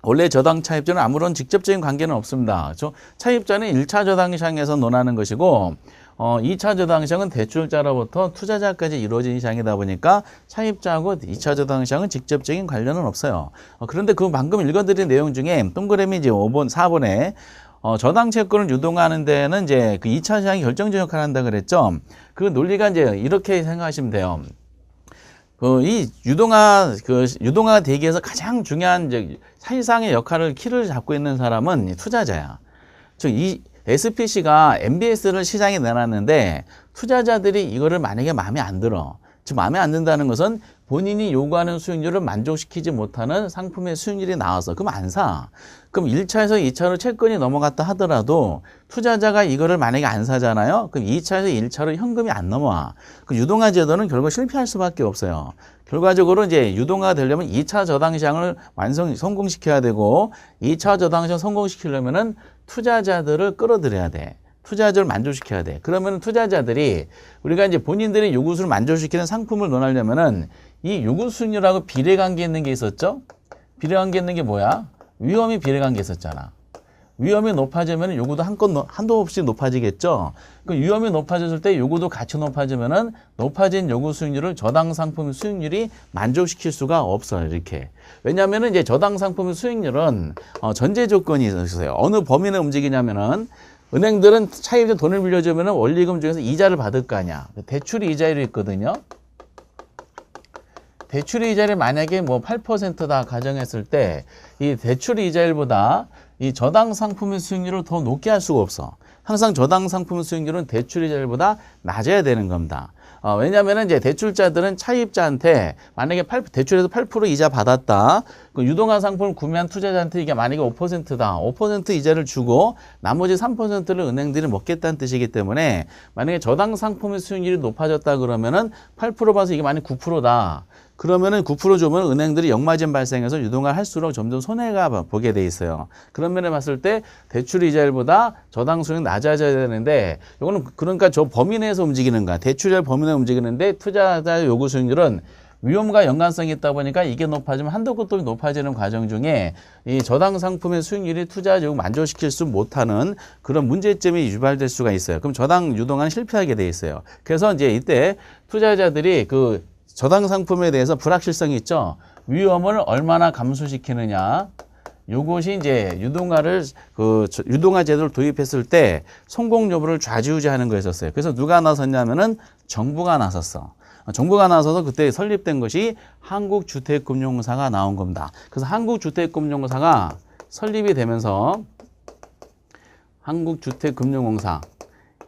원래 저당 차입자는 아무런 직접적인 관계는 없습니다. 그렇죠? 차입자는 1차 저당 시장에서 논하는 것이고 2차 저당 시장은 대출자로부터 투자자까지 이루어진 시장이다 보니까 차입자하고 2차 저당 시장은 직접적인 관련은 없어요. 그런데 그 방금 읽어드린 내용 중에 동그라미 이제 5번, 4번에 저당 채권을 유동하는 데는 이제 그 2차 시장이 결정적 역할을 한다 그랬죠. 그 논리가 이제 이렇게 생각하시면 돼요. 이 유동화가 되기 위해서 가장 중요한 이제 사실상의 역할을 키를 잡고 있는 사람은 투자자야. 즉 이 SPC가 MBS를 시장에 내놨는데 투자자들이 이거를 만약에 마음에 안 들어. 즉 마음에 안 든다는 것은 본인이 요구하는 수익률을 만족시키지 못하는 상품의 수익률이 나와서 그럼 안 사. 그럼 1차에서 2차로 채권이 넘어갔다 하더라도 투자자가 이거를 만약에 안 사잖아요. 그럼 2차에서 1차로 현금이 안 넘어와. 그 유동화 제도는 결국 실패할 수밖에 없어요. 결과적으로 이제 유동화가 되려면 2차 저당 시장을 성공시켜야 되고 2차 저당 시장 성공시키려면은 투자자들을 끌어들여야 돼. 투자자를 만족시켜야 돼. 그러면 투자자들이 우리가 이제 본인들의 요구수를 만족시키는 상품을 논하려면은 이 요구수익률하고 비례관계 있는 게 있었죠? 비례관계 있는 게 뭐야? 위험이 비례관계 있었잖아. 위험이 높아지면 요구도 한도 없이 높아지겠죠? 그 위험이 높아졌을 때 요구도 같이 높아지면은 높아진 요구 수익률을 저당 상품 수익률이 만족시킬 수가 없어요. 이렇게. 왜냐하면은 이제 저당 상품 수익률은 전제 조건이 있어요. 어느 범위는 움직이냐면은 은행들은 차입자 돈을 빌려주면은 원리금 중에서 이자를 받을 거 아니야. 대출이 이자율이 있거든요. 대출 이자를 만약에 뭐 8%다 가정했을 때 이 대출 이자율보다 이 저당 상품의 수익률을 더 높게 할 수가 없어. 항상 저당 상품 수익률은 대출이자율보다 낮아야 되는 겁니다. 왜냐하면 이제 대출자들은 차입자한테 만약에 대출에서 8% 이자 받았다. 그 유동화 상품을 구매한 투자자한테 이게 만약에 5%다. 5% 이자를 주고 나머지 3%를 은행들이 먹겠다는 뜻이기 때문에 만약에 저당 상품의 수익률이 높아졌다 그러면은 8% 봐서 이게 만약에 9%다. 그러면은 9% 주면 은행들이 역마진 발생해서 유동화를 할수록 점점 손해가 보게 돼 있어요. 그런 면에 봤을 때 대출 이자율보다 저당 수익이 낮아져야 되는데 이거는 그러니까 저 범위 내에서 움직이는 거야. 대출이자율 범위 내에 움직이는데 투자자 요구 수익률은 위험과 연관성이 있다 보니까 이게 높아지면 한도 끝도 높아지는 과정 중에 이 저당 상품의 수익률이 투자자 요구 만족시킬 수 못하는 그런 문제점이 유발될 수가 있어요. 그럼 저당 유동화는 실패하게 돼 있어요. 그래서 이제 이때 투자자들이 그 저당 상품에 대해서 불확실성이 있죠. 위험을 얼마나 감소시키느냐. 요것이 이제 유동화 제도를 도입했을 때 성공 여부를 좌지우지하는 거였었어요. 그래서 누가 나섰냐면은 정부가 나섰어. 정부가 나서서 그때 설립된 것이 한국주택금융공사가 나온 겁니다. 그래서 한국주택금융공사가 설립이 되면서 한국주택금융공사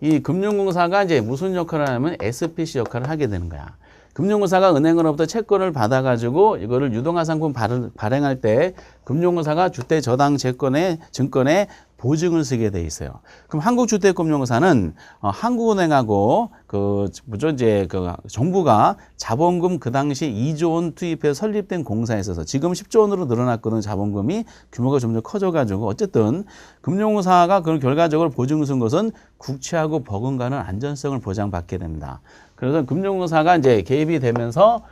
이 금융공사가 이제 무슨 역할을 하냐면 SPC 역할을 하게 되는 거야. 금융공사가 은행으로부터 채권을 받아가지고 이거를 유동화 상품 발행할 때 금융공사가 주택저당 증권에 보증을 쓰게 돼 있어요. 그럼 한국주택금융공사는 한국은행하고 정부가 자본금 그 당시 2조 원 투입해서 설립된 공사에 있어서 지금 10조 원으로 늘어났거든. 자본금이 규모가 점점 커져가지고 어쨌든 금융공사가 그런 결과적으로 보증을 쓴 것은 국채하고 버금가는 안전성을 보장받게 됩니다. 그래서 금융공사가 이제 개입이 되면서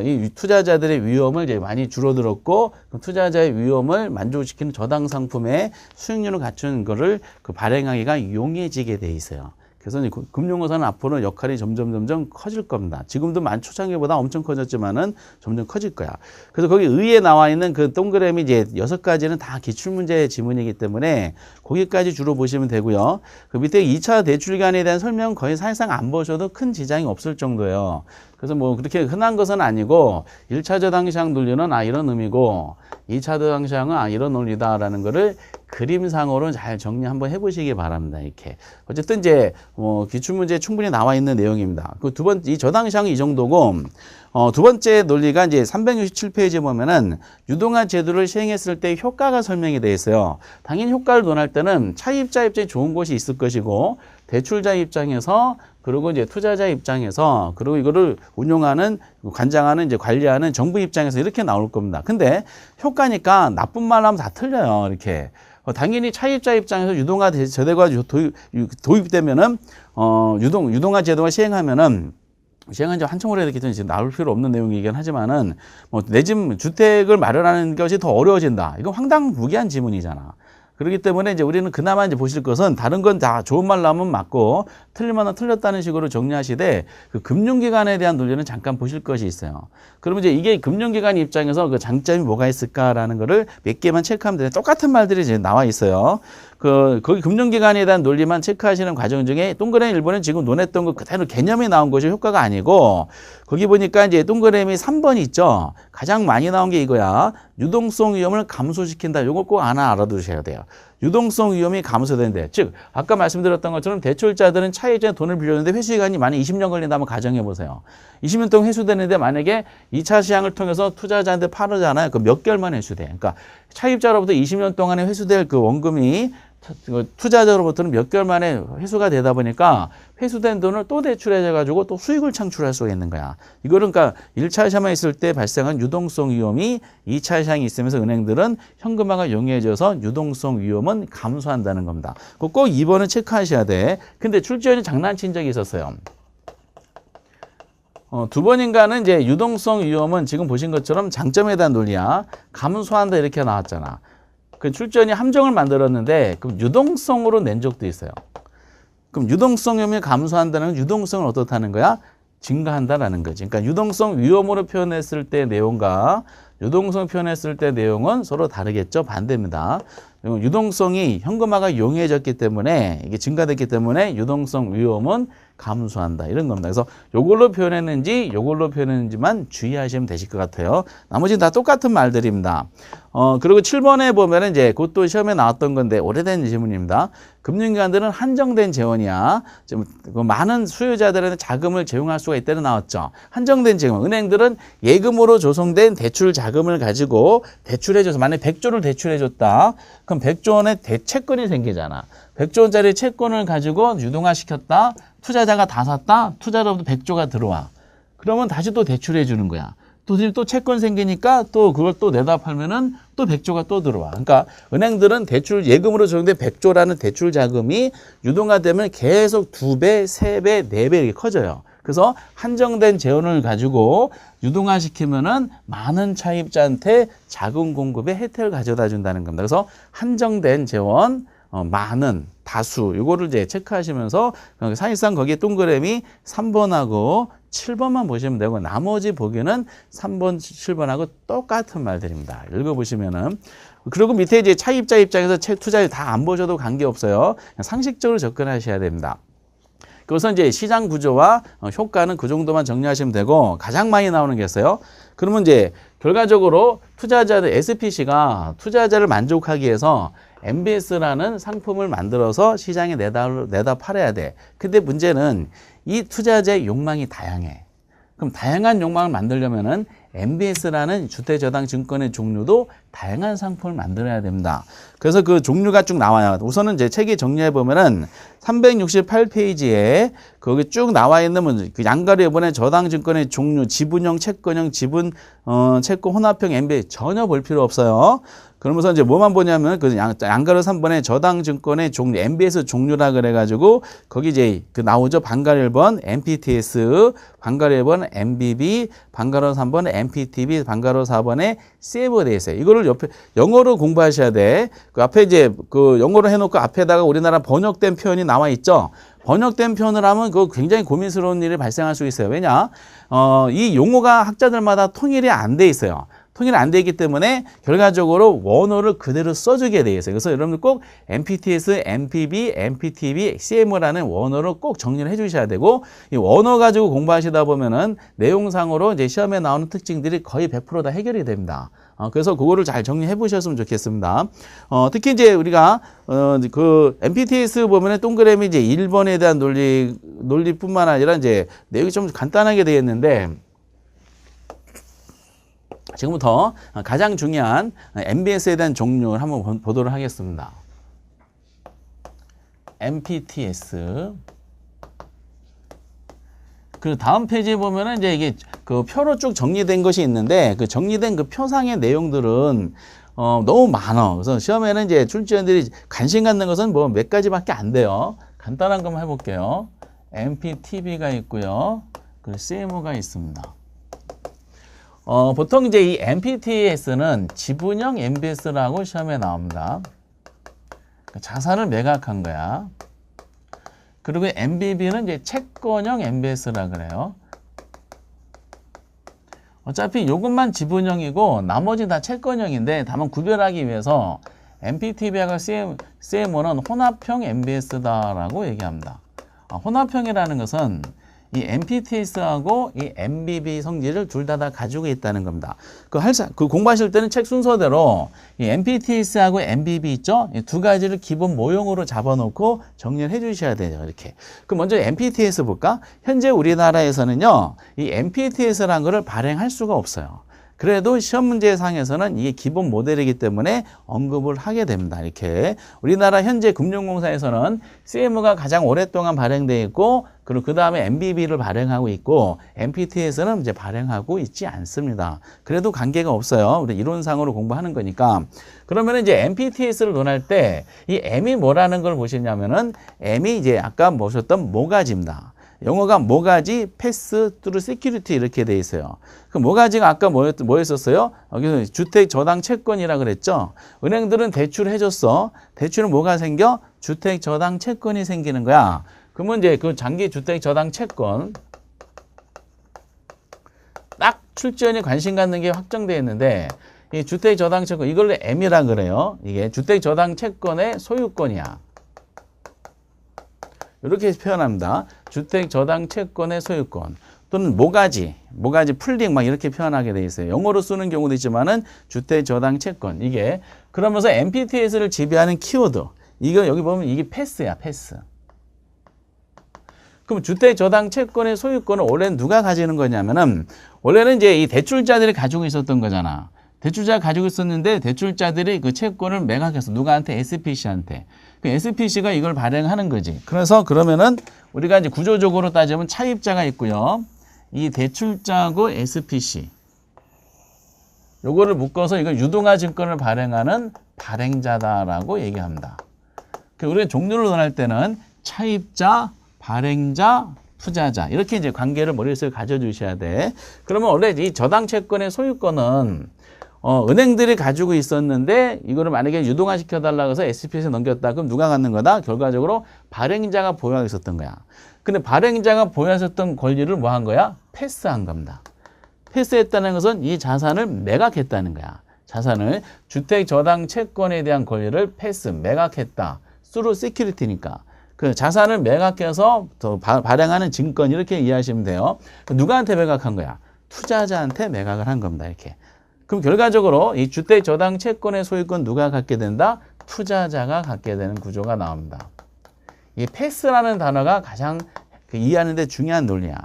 이 투자자들의 위험을 이제 많이 줄어들었고 그 투자자의 위험을 만족시키는 저당 상품의 수익률을 갖춘 거를 그 발행하기가 용이해지게 돼 있어요. 그래서 이제 금융공사는 앞으로 역할이 점점 커질 겁니다. 지금도 초창기보다 엄청 커졌지만은 점점 커질 거야. 그래서 거기 의에 나와 있는 그 동그라미 이제 6가지는 다 기출문제 지문이기 때문에 거기까지 주로 보시면 되고요. 그 밑에 2차 대출 기간에 대한 설명 거의 사실상 안 보셔도 큰 지장이 없을 정도예요. 그래서 뭐 그렇게 흔한 것은 아니고 1차 저당시장 논리는 이런 의미고 2차 저당시장은 이런 논리다라는 거를 그림상으로 잘 정리 한번 해보시기 바랍니다. 이렇게 어쨌든 이제 기출문제에 충분히 나와 있는 내용입니다. 그 이 저당시장은 이 정도고 두 번째 논리가 이제 367페이지에 보면은 유동화 제도를 시행했을 때 효과가 설명이 되어 있어요. 당연히 효과를 논할 때는 차입자 입장에 좋은 것이 있을 것이고 대출자 입장에서 그리고 이제 투자자 입장에서 그리고 이거를 운용하는 관장하는 이제 관리하는 정부 입장에서 이렇게 나올 겁니다. 근데 효과니까 나쁜 말로 하면 다 틀려요. 이렇게. 당연히 차입자 입장에서 유동화 제도가 도입되면은 유동화 제도가 시행하면은 시행한 지 한참 오래됐기 때문에 지금 나올 필요 없는 내용이긴 하지만은 내 집 주택을 마련하는 것이 더 어려워진다. 이건 황당무계한 지문이잖아. 그렇기 때문에 이제 우리는 그나마 이제 보실 것은 다른 건 다 좋은 말로 하면 맞고 틀리면 틀렸다는 식으로 정리하시되 그 금융기관에 대한 논리는 잠깐 보실 것이 있어요. 그러면 이제 이게 금융기관 입장에서 그 장점이 뭐가 있을까라는 거를 몇 개만 체크하면 되는데 똑같은 말들이 이제 나와 있어요. 거기 금융기관에 대한 논리만 체크하시는 과정 중에 동그라미 1번은 지금 논했던 거 그대로 개념이 나온 것이 효과가 아니고 거기 보니까 이제 동그라미 3번 있죠. 가장 많이 나온 게 이거야. 유동성 위험을 감소시킨다. 이걸 꼭 하나 알아두셔야 돼요. 유동성 위험이 감소되는데 즉 아까 말씀드렸던 것처럼 대출자들은 차입자에 돈을 빌렸는데 회수기간이 만약 20년 걸린다면 가정해 보세요. 20년 동안 회수되는데 만약에 2차 시장을 통해서 투자자한테 팔으잖아요. 그 몇 개월 만에 회수돼. 그러니까 차입자로부터 20년 동안에 회수될 그 원금이 투자자로부터는 몇 개월 만에 회수가 되다 보니까 회수된 돈을 또 대출해가지고 또 수익을 창출할 수가 있는 거야. 이거는 그러니까 1차 시장에 있을 때 발생한 유동성 위험이 2차 시장이 있으면서 은행들은 현금화가 용이해져서 유동성 위험은 감소한다는 겁니다. 꼭 2번은 체크하셔야 돼. 근데 출제원이 장난친 적이 있었어요. 두 번인가는 이제 유동성 위험은 지금 보신 것처럼 장점에 대한 논리야. 감소한다 이렇게 나왔잖아. 그 출제원이 함정을 만들었는데 그럼 유동성으로 낸 적도 있어요. 그럼 유동성 위험이 감소한다는 유동성은 어떻다는 거야? 증가한다라는 거지. 그러니까 유동성 위험으로 표현했을 때 내용과 유동성 표현했을 때 내용은 서로 다르겠죠. 반대입니다. 유동성이 현금화가 용이해졌기 때문에 이게 증가됐기 때문에 유동성 위험은 감소한다. 이런 겁니다. 그래서 요걸로 표현했는지 요걸로 표현했는지만 주의하시면 되실 것 같아요. 나머지는 다 똑같은 말들입니다. 그리고 7번에 보면은 이제 그것도 시험에 나왔던 건데 오래된 질문입니다. 금융기관들은 한정된 재원이야. 좀 많은 수요자들한테 자금을 제공할 수가 있다는 나왔죠. 한정된 재원. 은행들은 예금으로 조성된 대출 자금을 가지고 대출해줘서 만약에 100조를 대출해줬다. 그럼 100조 원의 대채권이 생기잖아. 100조 원짜리 채권을 가지고 유동화시켰다. 투자자가 다 샀다. 투자로부터 100조가 들어와. 그러면 다시 또 대출해 주는 거야. 또 채권 생기니까 또 그걸 또 내다 팔면은 또 100조가 또 들어와. 그러니까 은행들은 대출 예금으로 조성된 100조라는 대출 자금이 유동화되면 계속 2배, 3배, 4배 이렇게 커져요. 그래서 한정된 재원을 가지고 유동화시키면은 많은 차입자한테 자금 공급의 혜택을 가져다 준다는 겁니다. 그래서 한정된 재원, 많은, 다수, 요거를 이제 체크하시면서 사실상 거기에 동그라미 3번하고 7번만 보시면 되고 나머지 보기는 3번, 7번하고 똑같은 말들입니다. 읽어보시면은. 그리고 밑에 이제 차입자 입장에서 투자를 다 안 보셔도 관계없어요. 상식적으로 접근하셔야 됩니다. 그래서 이제 시장 구조와 효과는 그 정도만 정리하시면 되고 가장 많이 나오는 게 있어요. 그러면 이제 결과적으로 투자자들 SPC가 투자자를 만족하기 위해서 MBS라는 상품을 만들어서 시장에 내다 팔아야 돼. 근데 문제는 이 투자자의 욕망이 다양해. 그럼 다양한 욕망을 만들려면은 MBS라는 주택저당 증권의 종류도 다양한 상품을 만들어야 됩니다. 그래서 그 종류가 쭉 나와요. 우선은 이제 책에 정리해 보면은 368페이지에 거기 쭉 나와 있는 그 양가로 이번에 저당 증권의 종류, 지분형, 채권형, 채권 혼합형 MBS 전혀 볼 필요 없어요. 그러면서 이제 뭐만 보냐면 그 양가로 3번에 저당 증권의 종류, MBS 종류라 그래가지고 거기 이제 그 나오죠. 반가로 1번 MPTS, 반가로 1번 MBB, 반가로 3번 MPTB, 반가로 4번에 CM으로 돼 있어요. 이거를 옆에 영어로 공부하셔야 돼. 그 앞에 이제 그 영어로 해놓고 앞에다가 우리나라 번역된 표현이 나와 있죠. 번역된 표현을 하면 그거 굉장히 고민스러운 일이 발생할 수 있어요. 왜냐? 이 용어가 학자들마다 통일이 안 돼 있어요. 통일이 안 되기 때문에 결과적으로 원어를 그대로 써주게 돼 있어요. 그래서 여러분들 꼭 MPTS, MPB, MPTB, CM이라는 원어를 꼭 정리를 해주셔야 되고 이 원어 가지고 공부하시다 보면은 내용상으로 이제 시험에 나오는 특징들이 거의 100% 다 해결이 됩니다. 그래서 그거를 잘 정리해 보셨으면 좋겠습니다. 특히 이제 우리가 그 MPTS 보면은 동그라미 이제 1번에 대한 논리뿐만 아니라 이제 내용이 좀 간단하게 되어 있는데. 지금부터 가장 중요한 MBS에 대한 종류를 한번 보도록 하겠습니다. MPTS. 그 다음 페이지에 보면은 이제 이게 그 표로 쭉 정리된 것이 있는데 그 정리된 그 표상의 내용들은 너무 많아. 그래서 시험에는 이제 출제원들이 관심 갖는 것은 뭐 몇 가지밖에 안 돼요. 간단한 것만 해볼게요. MPTB가 있고요. 그리고 CMO가 있습니다. 보통 이제 이 MPTS는 지분형 MBS라고 시험에 나옵니다. 자산을 매각한 거야. 그리고 MBB는 이제 채권형 MBS라 그래요. 어차피 이것만 지분형이고 나머지 다 채권형인데 다만 구별하기 위해서 MPTB하고 CMO는 혼합형 MBS다라고 얘기합니다. 혼합형이라는 것은 이 MPTS하고 이 MBB 성질을 둘 다 가지고 있다는 겁니다. 그 공부하실 때는 책 순서대로 이 MPTS하고 MBB 있죠? 이 두 가지를 기본 모형으로 잡아놓고 정리를 해 주셔야 돼요. 이렇게. 그럼 먼저 MPTS 볼까? 현재 우리나라에서는요, 이 MPTS라는 거를 발행할 수가 없어요. 그래도 시험 문제상에서는 이게 기본 모델이기 때문에 언급을 하게 됩니다. 이렇게. 우리나라 현재 금융공사에서는 CM가 가장 오랫동안 발행되어 있고, 그리고 그 다음에 MBB를 발행하고 있고, MPTS는 이제 발행하고 있지 않습니다. 그래도 관계가 없어요. 우리 이론상으로 공부하는 거니까. 그러면 이제 MPTS를 논할 때, 이 M이 뭐라는 걸 보시냐면은, M이 이제 아까 보셨던 모가지입니다. 영어가 모가지, 패스, 뚜루, 세큐리티 이렇게 돼 있어요. 그 모가지가 아까 뭐였었어요? 여기서 주택 저당 채권이라 그랬죠. 은행들은 대출을 해줬어. 대출은 뭐가 생겨? 주택 저당 채권이 생기는 거야. 그러면 이제 그 장기 주택 저당 채권 딱 출제원이 관심 갖는 게 확정되어 있는데 이 주택 저당 채권 이걸 M이라 그래요. 이게 주택 저당 채권의 소유권이야. 이렇게 표현합니다. 주택 저당 채권의 소유권 또는 모가지 풀링 막 이렇게 표현하게 돼 있어요. 영어로 쓰는 경우도 있지만은 주택 저당 채권 이게 그러면서 MPTS를 지배하는 키워드 이거 여기 보면 이게 패스야 패스. 그럼 주택 저당 채권의 소유권은 원래는 누가 가지는 거냐면은 원래는 이제 이 대출자들이 가지고 있었던 거잖아. 대출자가 가지고 있었는데 대출자들이 그 채권을 매각해서 누가한테 SPC한테 그 SPC가 이걸 발행하는 거지. 그래서 그러면은 우리가 이제 구조적으로 따지면 차입자가 있고요. 이 대출자하고 SPC 요거를 묶어서 이걸 유동화 증권을 발행하는 발행자다라고 얘기합니다. 우리가 종류를 논할 때는 차입자, 발행자, 투자자 이렇게 이제 관계를 머릿속에 가져주셔야 돼. 그러면 원래 이 저당 채권의 소유권은 은행들이 가지고 있었는데 이거를 만약에 유동화 시켜달라고 해서 SPC에 넘겼다. 그럼 누가 갖는 거다? 결과적으로 발행자가 보유하고 있었던 거야. 근데 발행자가 보유했었던 권리를 뭐 한 거야? 패스한 겁니다. 패스했다는 것은 이 자산을 매각했다는 거야. 자산을 주택 저당 채권에 대한 권리를 패스, 매각했다. through security니까. 그 자산을 매각해서 발행하는 증권 이렇게 이해하시면 돼요. 누구한테 매각한 거야? 투자자한테 매각을 한 겁니다. 이렇게. 그럼 결과적으로 이 주택 저당 채권의 소유권 누가 갖게 된다? 투자자가 갖게 되는 구조가 나옵니다. 이 패스라는 단어가 가장 이해하는 데 중요한 논리야.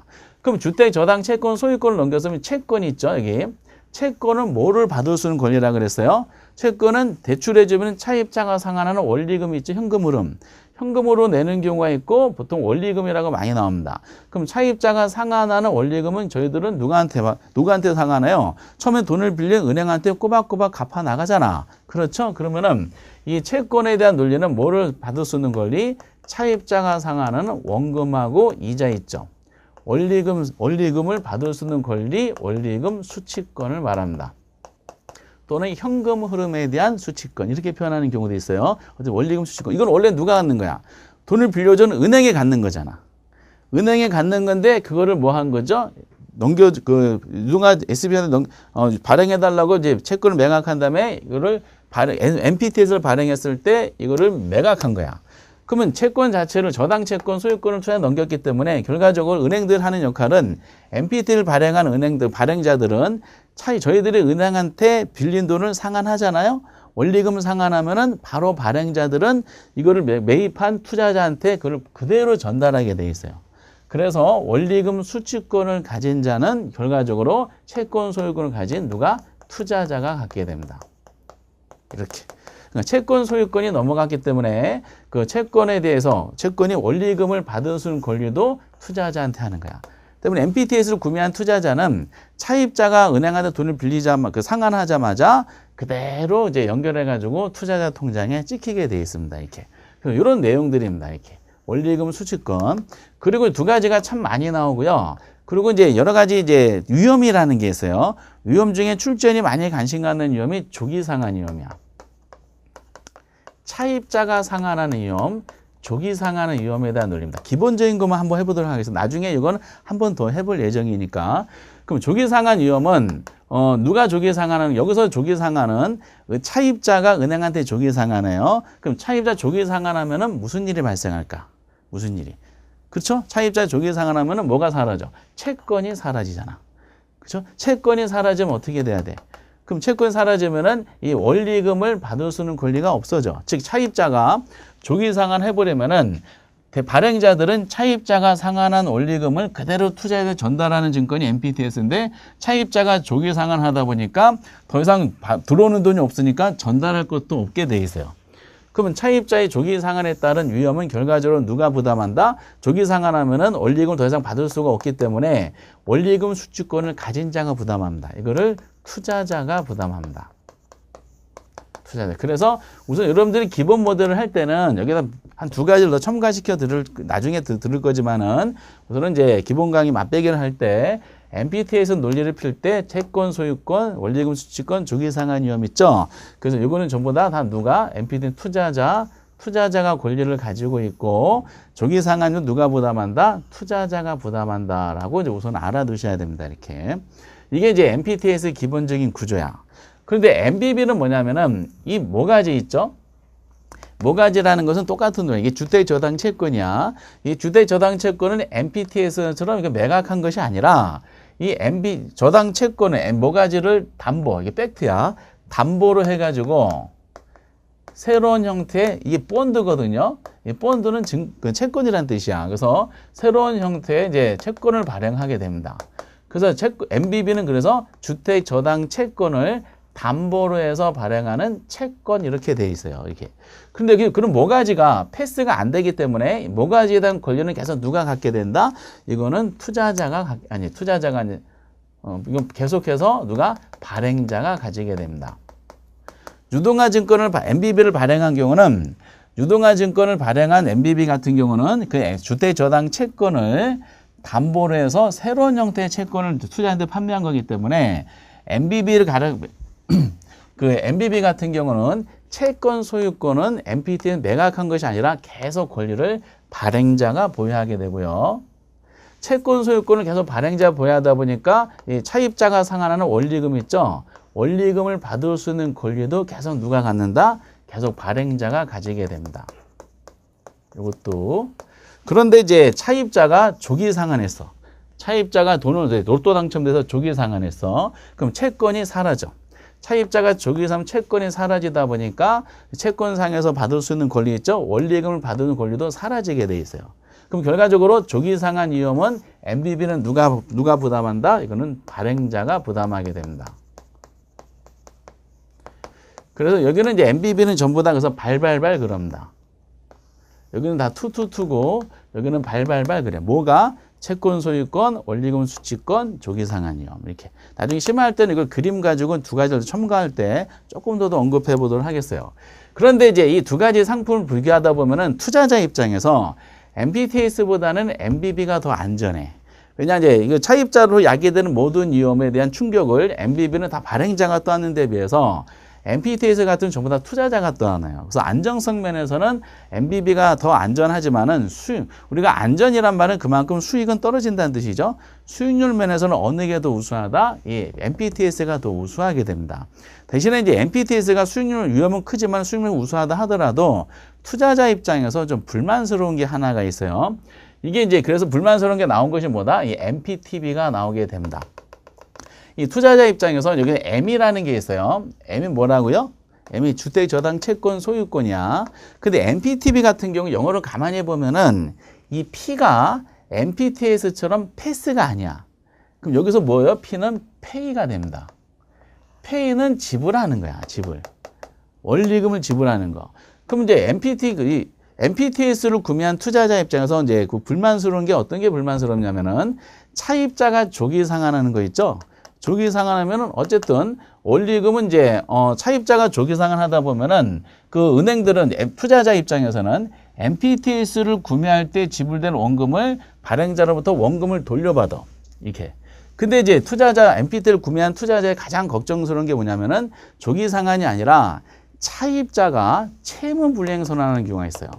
그럼 주택 저당 채권 소유권을 넘겼으면 채권이 있죠. 여기. 채권은 뭐를 받을 수 있는 권리라 그랬어요? 채권은 대출해주면 차입자가 상환하는 원리금이 있죠. 현금 흐름. 현금으로 내는 경우가 있고 보통 원리금이라고 많이 나옵니다. 그럼 차입자가 상환하는 원리금은 저희들은 누구한테 상환해요? 처음에 돈을 빌린 은행한테 꼬박꼬박 갚아 나가잖아. 그렇죠? 그러면은 이 채권에 대한 논리는 뭐를 받을 수 있는 권리? 차입자가 상환하는 원금하고 이자 있죠. 원리금을 받을 수 있는 권리, 원리금 수취권을 말합니다. 또는 현금 흐름에 대한 수취권 이렇게 표현하는 경우도 있어요. 원리금 수취권 이건 원래 누가 갖는 거야? 돈을 빌려준 은행에 갖는 거잖아. 은행에 갖는 건데 그거를 뭐 한 거죠? 유동화 SB한테 발행해 달라고 이제 채권을 매각한 다음에 이거를 MPTS를 발행했을 때 이거를 매각한 거야. 그러면 채권 자체를 저당 채권 소유권을 투자에 넘겼기 때문에 결과적으로 은행들 하는 역할은 MPT를 발행한 은행들, 발행자들은 저희들이 은행한테 빌린 돈을 상환하잖아요. 원리금 상환하면은 바로 발행자들은 이거를 매입한 투자자한테 그걸 그대로 전달하게 돼 있어요. 그래서 원리금 수취권을 가진 자는 결과적으로 채권 소유권을 가진 누가? 투자자가 갖게 됩니다. 이렇게. 채권 소유권이 넘어갔기 때문에 그 채권에 대해서 채권이 원리금을 받을 수 있는 권리도 투자자한테 하는 거야. 때문에 MPTS를 구매한 투자자는 차입자가 은행한테 돈을 상환하자마자 그대로 이제 연결해가지고 투자자 통장에 찍히게 돼 있습니다. 이렇게. 이런 내용들입니다. 이렇게. 원리금 수취권. 그리고 두 가지가 참 많이 나오고요. 그리고 이제 여러 가지 이제 위험이라는 게 있어요. 위험 중에 출전이 많이 관심 갖는 위험이 조기 상환 위험이야. 차입자가 상환하는 위험, 조기 상환하는 위험에 대한 논리입니다. 기본적인 것만 한번 해보도록 하겠습니다. 나중에 이건 한 번 더 해볼 예정이니까. 그럼 조기 상환 위험은 누가 조기 상환하는? 여기서 조기 상환은 차입자가 은행한테 조기 상환해요. 그럼 차입자 조기 상환하면은 무슨 일이 발생할까? 무슨 일이? 그렇죠? 차입자 조기 상환하면은 뭐가 사라져? 채권이 사라지잖아. 그렇죠? 채권이 사라지면 어떻게 돼야 돼? 그럼 채권이 사라지면은 이 원리금을 받을 수 있는 권리가 없어져. 즉 차입자가 조기 상환해버리면은 발행자들은 차입자가 상환한 원리금을 그대로 투자자에 전달하는 증권이 MPTS인데 차입자가 조기 상환하다 보니까 더 이상 들어오는 돈이 없으니까 전달할 것도 없게 돼 있어요. 그러면 차입자의 조기 상환에 따른 위험은 결과적으로 누가 부담한다? 조기 상환하면은 원리금을 더 이상 받을 수가 없기 때문에 원리금 수취권을 가진 자가 부담합니다. 이거를 투자자가 부담합니다. 투자자. 그래서 우선 여러분들이 기본 모델을 할 때는 여기다 한 두 가지를 더 첨가시켜 나중에 들을 거지만은 우선은 이제 기본 강의 맛배기를 할 때 MPTS 논리를 필 때 채권 소유권, 원리금 수취권, 조기 상환 위험 있죠. 그래서 이거는 전부 다 누가? MPT 투자자가 권리를 가지고 있고 조기 상환은 누가 부담한다? 투자자가 부담한다라고 이제 우선 알아두셔야 됩니다. 이렇게. 이게 이제 MPTS 기본적인 구조야. 그런데 MBB는 뭐냐면은 이 모가지 있죠? 모가지라는 것은 똑같은 거예요. 이게 주택저당 채권이야. 이 주택저당 채권은 MPTS처럼 이게 매각한 것이 아니라 이 저당 채권의 모가지를 담보, 이게 팩트야. 담보로 해가지고 새로운 형태의 이게 본드거든요. 이 본드는 채권이라는 뜻이야. 그래서 새로운 형태의 이제 채권을 발행하게 됩니다. 그래서 MBB는 그래서 주택저당 채권을 담보로 해서 발행하는 채권 이렇게 돼 있어요. 이렇게. 그런데 그런 모가지가 패스가 안 되기 때문에 모가지에 대한 권리는 계속 누가 갖게 된다? 이거는 투자자가 이건 계속해서 누가 발행자가 가지게 됩니다. 유동화증권을 MBB를 발행한 경우는 유동화증권을 발행한 MBB 같은 경우는 그 주택저당 채권을 담보로 해서 새로운 형태의 채권을 투자자한테 판매한 거기 때문에 그 MBB 같은 경우는 채권 소유권은 MPT에 매각한 것이 아니라 계속 권리를 발행자가 보유하게 되고요. 채권 소유권을 계속 발행자가 보유하다 보니까 이 차입자가 상환하는 원리금 있죠. 원리금을 받을 수 있는 권리도 계속 누가 갖는다? 계속 발행자가 가지게 됩니다. 이것도. 그런데 이제 차입자가 조기 상환했어. 차입자가 돈을 로또 당첨돼서 조기 상환했어. 그럼 채권이 사라져. 차입자가 조기 상환 채권이 사라지다 보니까 채권상에서 받을 수 있는 권리 있죠. 원리금을 받는 권리도 사라지게 돼 있어요. 그럼 결과적으로 조기 상환 위험은 MBB는 누가 부담한다? 이거는 발행자가 부담하게 됩니다. 그래서 여기는 이제 MBB는 전부 다 그래서 발발발 그럽니다. 여기는 다 투투투고 여기는 발발발 그래. 뭐가? 채권 소유권, 원리금 수취권, 조기 상환 위험. 이렇게. 나중에 심화할 때는 이걸 그림 가지고 두 가지를 첨가할 때 조금 더 언급해 보도록 하겠어요. 그런데 이제 이 두 가지 상품을 비교하다 보면은 투자자 입장에서 MPTS보다는 MBB가 더 안전해. 왜냐 이제 이거 차입자로 야기되는 모든 위험에 대한 충격을 MBB는 다 발행자가 떠안는 데 비해서 MPTS 같은 전부 다 투자자가 떠안아요. 그래서 안정성 면에서는 MBB가 더 안전하지만은 우리가 안전이란 말은 그만큼 수익은 떨어진다는 뜻이죠. 수익률 면에서는 어느 게 더 우수하다? 이 MPTS가 더 우수하게 됩니다. 대신에 이제 MPTS가 수익률 위험은 크지만 수익률이 우수하다 하더라도 투자자 입장에서 좀 불만스러운 게 하나가 있어요. 이게 이제 그래서 불만스러운 게 나온 것이 뭐다? 이 MPTB가 나오게 됩니다. 이 투자자 입장에서 여기 M이라는 게 있어요. M이 뭐라고요? M이 주택저당 채권 소유권이야. 근데 MPTB 같은 경우 영어로 가만히 보면은 이 P가 MPTS처럼 패스가 아니야. 그럼 여기서 뭐예요? P는 페이가 됩니다. 페이는 지불하는 거야. 지불. 원리금을 지불하는 거. 그럼 이제 MPTS를 구매한 투자자 입장에서 이제 그 불만스러운 게 어떤 게 불만스럽냐면은 차입자가 조기 상환하는 거 있죠? 조기 상환하면은 어쨌든 원리금은 이제 차입자가 조기 상환하다 보면은 그 은행들은 투자자 입장에서는 MPTS를 구매할 때 지불된 원금을 발행자로부터 원금을 돌려받아. 이렇게. 근데 이제 MPT를 구매한 투자자의 가장 걱정스러운 게 뭐냐면은 조기 상환이 아니라 차입자가 채무 불이행 선언하는 경우가 있어요.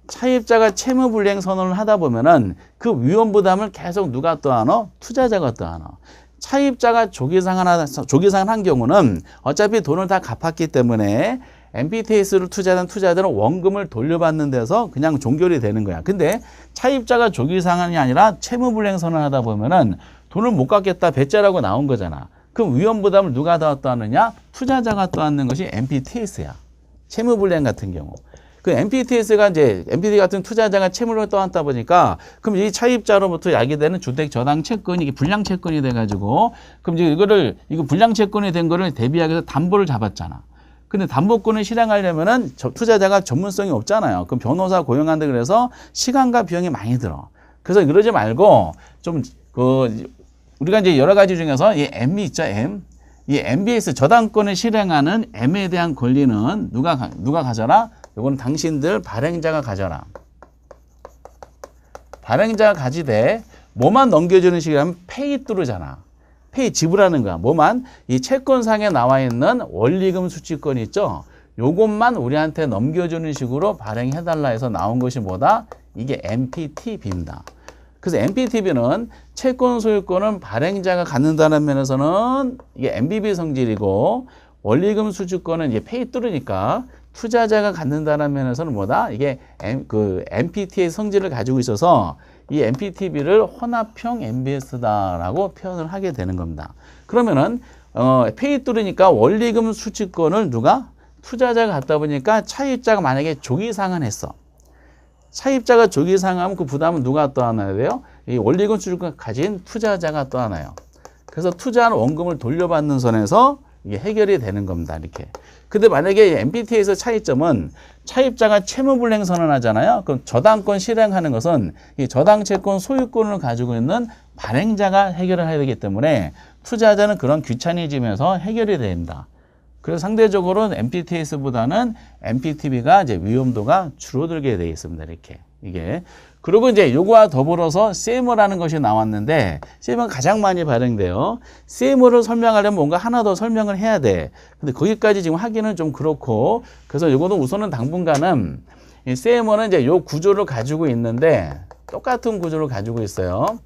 차입자가 채무 불이행 선언을 하다 보면은 그 위험 부담을 계속 누가 떠안어? 투자자가 떠안어. 차입자가 조기 상환한 경우는 어차피 돈을 다 갚았기 때문에 MPTS를 투자하는 투자자들은 원금을 돌려받는 데서 그냥 종결이 되는 거야. 근데 차입자가 조기 상환이 아니라 채무 불이행 선언을 하다 보면은 돈을 못 갚겠다 배째라고 나온 거잖아. 그럼 위험 부담을 누가 더 떠안느냐? 투자자가 떠안는 것이 MPTS야. 채무 불이행 같은 경우. 그 MPTS가 이제 MPT 같은 투자자가 채무를 떠안다 보니까 그럼 이 차입자로부터 야기되는 주택저당 채권이 이게 불량 채권이 돼가지고 그럼 이제 이거 불량 채권이 된 거를 대비하기 위해서 담보를 잡았잖아. 근데 담보권을 실행하려면은 투자자가 전문성이 없잖아요. 그럼 변호사 고용한다 그래서 시간과 비용이 많이 들어. 그래서 그러지 말고 좀 우리가 이제 여러 가지 중에서 이 M이 있죠, M. 이 MBS 저당권을 실행하는 M에 대한 권리는 누가 가져라? 이건 당신들 발행자가 가져라. 발행자가 가지되 뭐만 넘겨주는 식이라면 페이 뚜르잖아. 페이 지불하는 거야. 뭐만? 이 채권상에 나와 있는 원리금 수취권 있죠? 요것만 우리한테 넘겨주는 식으로 발행해달라 해서 나온 것이 뭐다? 이게 MPTB입니다. 그래서 MPTB는 채권 소유권은 발행자가 갖는다는 면에서는 이게 MBB 성질이고 원리금 수주권은 이제 페이 뚜르니까 투자자가 갖는다는 면에서는 뭐다? 이게 MPT의 성질을 가지고 있어서 이 MPTB를 혼합형 MBS다라고 표현을 하게 되는 겁니다. 그러면은 페이 뚜르니까 원리금 수주권을 누가? 투자자가 갖다 보니까 차입자가 만약에 조기 상환했어. 차입자가 조기 상환하면 그 부담은 누가 떠안아야 돼요? 이 원리금 수주권 가진 투자자가 떠안아요. 그래서 투자한 원금을 돌려받는 선에서 이게 해결이 되는 겁니다. 이렇게. 근데 만약에 MPT에서 차이점은 차입자가 채무불이행 선언하잖아요. 그럼 저당권 실행하는 것은 이 저당채권 소유권을 가지고 있는 발행자가 해결을 해야 되기 때문에 투자자는 그런 귀차니즘에서 해결이 됩니다. 그래서 상대적으로는 MPTS보다는 MPTB가 이제 위험도가 줄어들게 되어 있습니다. 이렇게. 이게. 그리고 이제 요거와 더불어서 CMO라는 것이 나왔는데 CMO가 가장 많이 발행돼요. CMO를 설명하려면 뭔가 하나 더 설명을 해야 돼. 근데 거기까지 지금 하기는 좀 그렇고 그래서 요거는 우선은 당분간은 이 CMO는 이제 요 구조를 가지고 있는데 똑같은 구조를 가지고 있어요.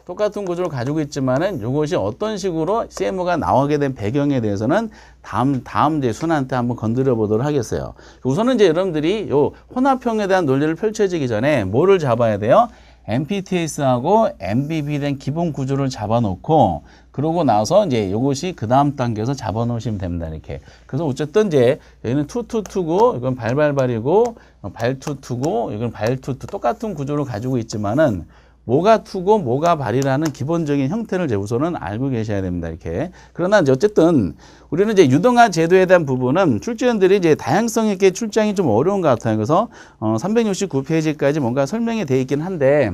똑같은 구조를 가지고 있지만은 이것이 어떤 식으로 CMO가 나오게 된 배경에 대해서는 다음 이제 순환 때 한번 건드려 보도록 하겠어요. 우선은 이제 여러분들이 요 혼합형에 대한 논리를 펼쳐지기 전에 뭐를 잡아야 돼요? MPTS하고 MBB에 대한 기본 구조를 잡아놓고 그러고 나서 이제 이것이 그 다음 단계에서 잡아놓으시면 됩니다. 이렇게. 그래서 어쨌든 이제 여기는 투투투고 이건 발발발이고 발투투고 이건 발투투 똑같은 구조를 가지고 있지만은 뭐가 투고 뭐가 발이라는 기본적인 형태를 이제 우선은 알고 계셔야 됩니다. 이렇게. 그러나 이제 어쨌든 우리는 이제 유동화 제도에 대한 부분은 출제원들이 이제 다양성 있게 출장이 좀 어려운 것 같아요. 그래서 369페이지까지 뭔가 설명이 되어 있긴 한데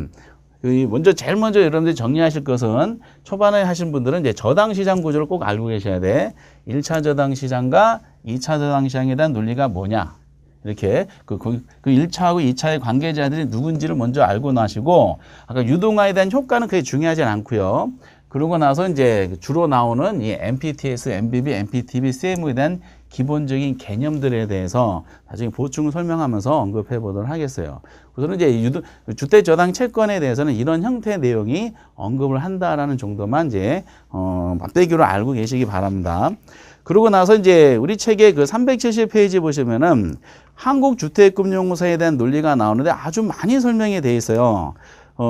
제일 먼저 여러분들이 정리하실 것은 초반에 하신 분들은 이제 저당 시장 구조를 꼭 알고 계셔야 돼. 1차 저당 시장과 2차 저당 시장에 대한 논리가 뭐냐. 이렇게 그 1차하고 2차의 관계자들이 누군지를 먼저 알고 나시고 아까 유동화에 대한 효과는 그게 중요하진 않고요. 그러고 나서 이제 주로 나오는 이 MPTS, MBB, MPTB, CMO에 대한 기본적인 개념들에 대해서 나중에 보충 설명하면서 언급해 보도록 하겠어요. 우선은 이제 주택저당 채권에 대해서는 이런 형태의 내용이 언급을 한다라는 정도만 이제 맛배기로 알고 계시기 바랍니다. 그러고 나서 이제 우리 책의 그 370페이지 보시면은 한국주택금융공사에 대한 논리가 나오는데 아주 많이 설명이 돼 있어요.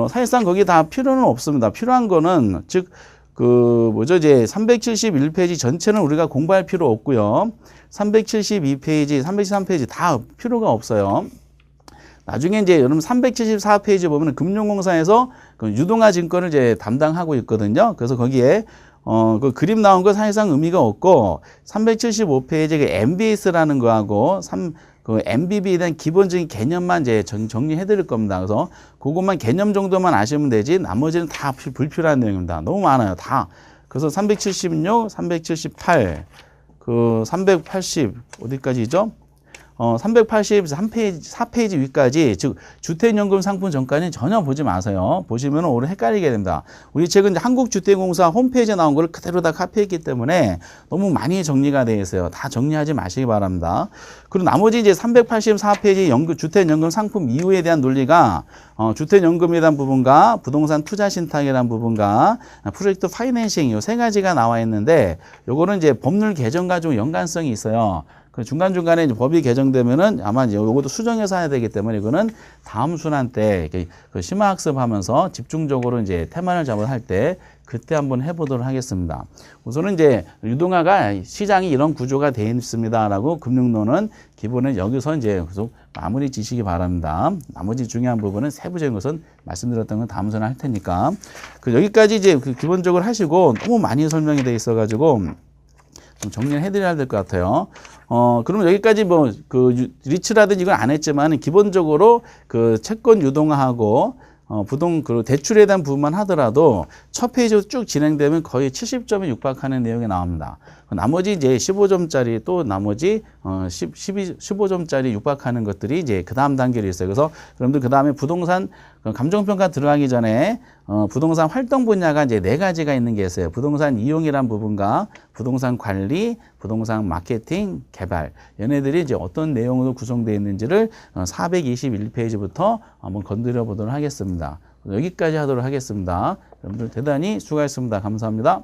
사실상 거기 다 필요는 없습니다. 필요한 거는 즉 이제 371페이지 전체는 우리가 공부할 필요 없고요. 372페이지, 373페이지 다 필요가 없어요. 나중에 이제 여러분 374페이지 보면 금융공사에서 그 유동화 증권을 이제 담당하고 있거든요. 그래서 거기에 그 그림 나온 거 사실상 의미가 없고 375페이지 그 MBS라는 거하고 그 MBB에 대한 기본적인 개념만 이제 정리해 드릴 겁니다. 그래서 그것만 개념 정도만 아시면 되지 나머지는 다 불필요한 내용입니다. 너무 많아요. 다. 그래서 376, 378, 380 어디까지죠? 383페이지, 4페이지 위까지, 즉, 주택연금 상품 전까지는 전혀 보지 마세요. 보시면 오늘 헷갈리게 됩니다. 우리 책은 한국주택공사 홈페이지에 나온 걸 그대로 다 카피했기 때문에 너무 많이 정리가 되어 있어요. 다 정리하지 마시기 바랍니다. 그리고 나머지 이제 384페이지 주택연금 상품 이후에 대한 논리가, 주택연금에 대한 부분과 부동산 투자 신탁에 대한 부분과 프로젝트 파이낸싱 요 세 가지가 나와 있는데, 요거는 이제 법률 개정과 좀 연관성이 있어요. 그 중간중간에 이제 법이 개정되면은 아마 이제 요것도 수정해서 해야 되기 때문에 이거는 다음 순환 때 그 심화학습 하면서 집중적으로 이제 테마를 잡아 할 때 그때 한번 해보도록 하겠습니다. 우선은 이제 유동화가 시장이 이런 구조가 되어 있습니다라고 금융론은 기본은 여기서 이제 계속 마무리 지시기 바랍니다. 나머지 중요한 부분은 세부적인 것은 말씀드렸던 건 다음 순환 할 테니까. 여기까지 이제 기본적으로 하시고 너무 많이 설명이 되어 있어가지고 좀 정리를 해드려야 될 것 같아요. 그러면 여기까지 리츠라든지 이건 안 했지만 기본적으로 그 채권 유동화하고 그리고 대출에 대한 부분만 하더라도 첫 페이지로 쭉 진행되면 거의 70점에 육박하는 내용이 나옵니다. 나머지 이제 15점짜리 또 나머지 15점짜리 육박하는 것들이 이제 그 다음 단계로 있어요. 그래서 여러분들 그 다음에 부동산 감정평가 들어가기 전에 부동산 활동 분야가 이제 4가지가 있는 게 있어요. 부동산 이용이란 부분과 부동산 관리, 부동산 마케팅, 개발. 얘네들이 이제 어떤 내용으로 구성되어 있는지를 421페이지부터 한번 건드려 보도록 하겠습니다. 여기까지 하도록 하겠습니다. 여러분들 대단히 수고하셨습니다. 감사합니다.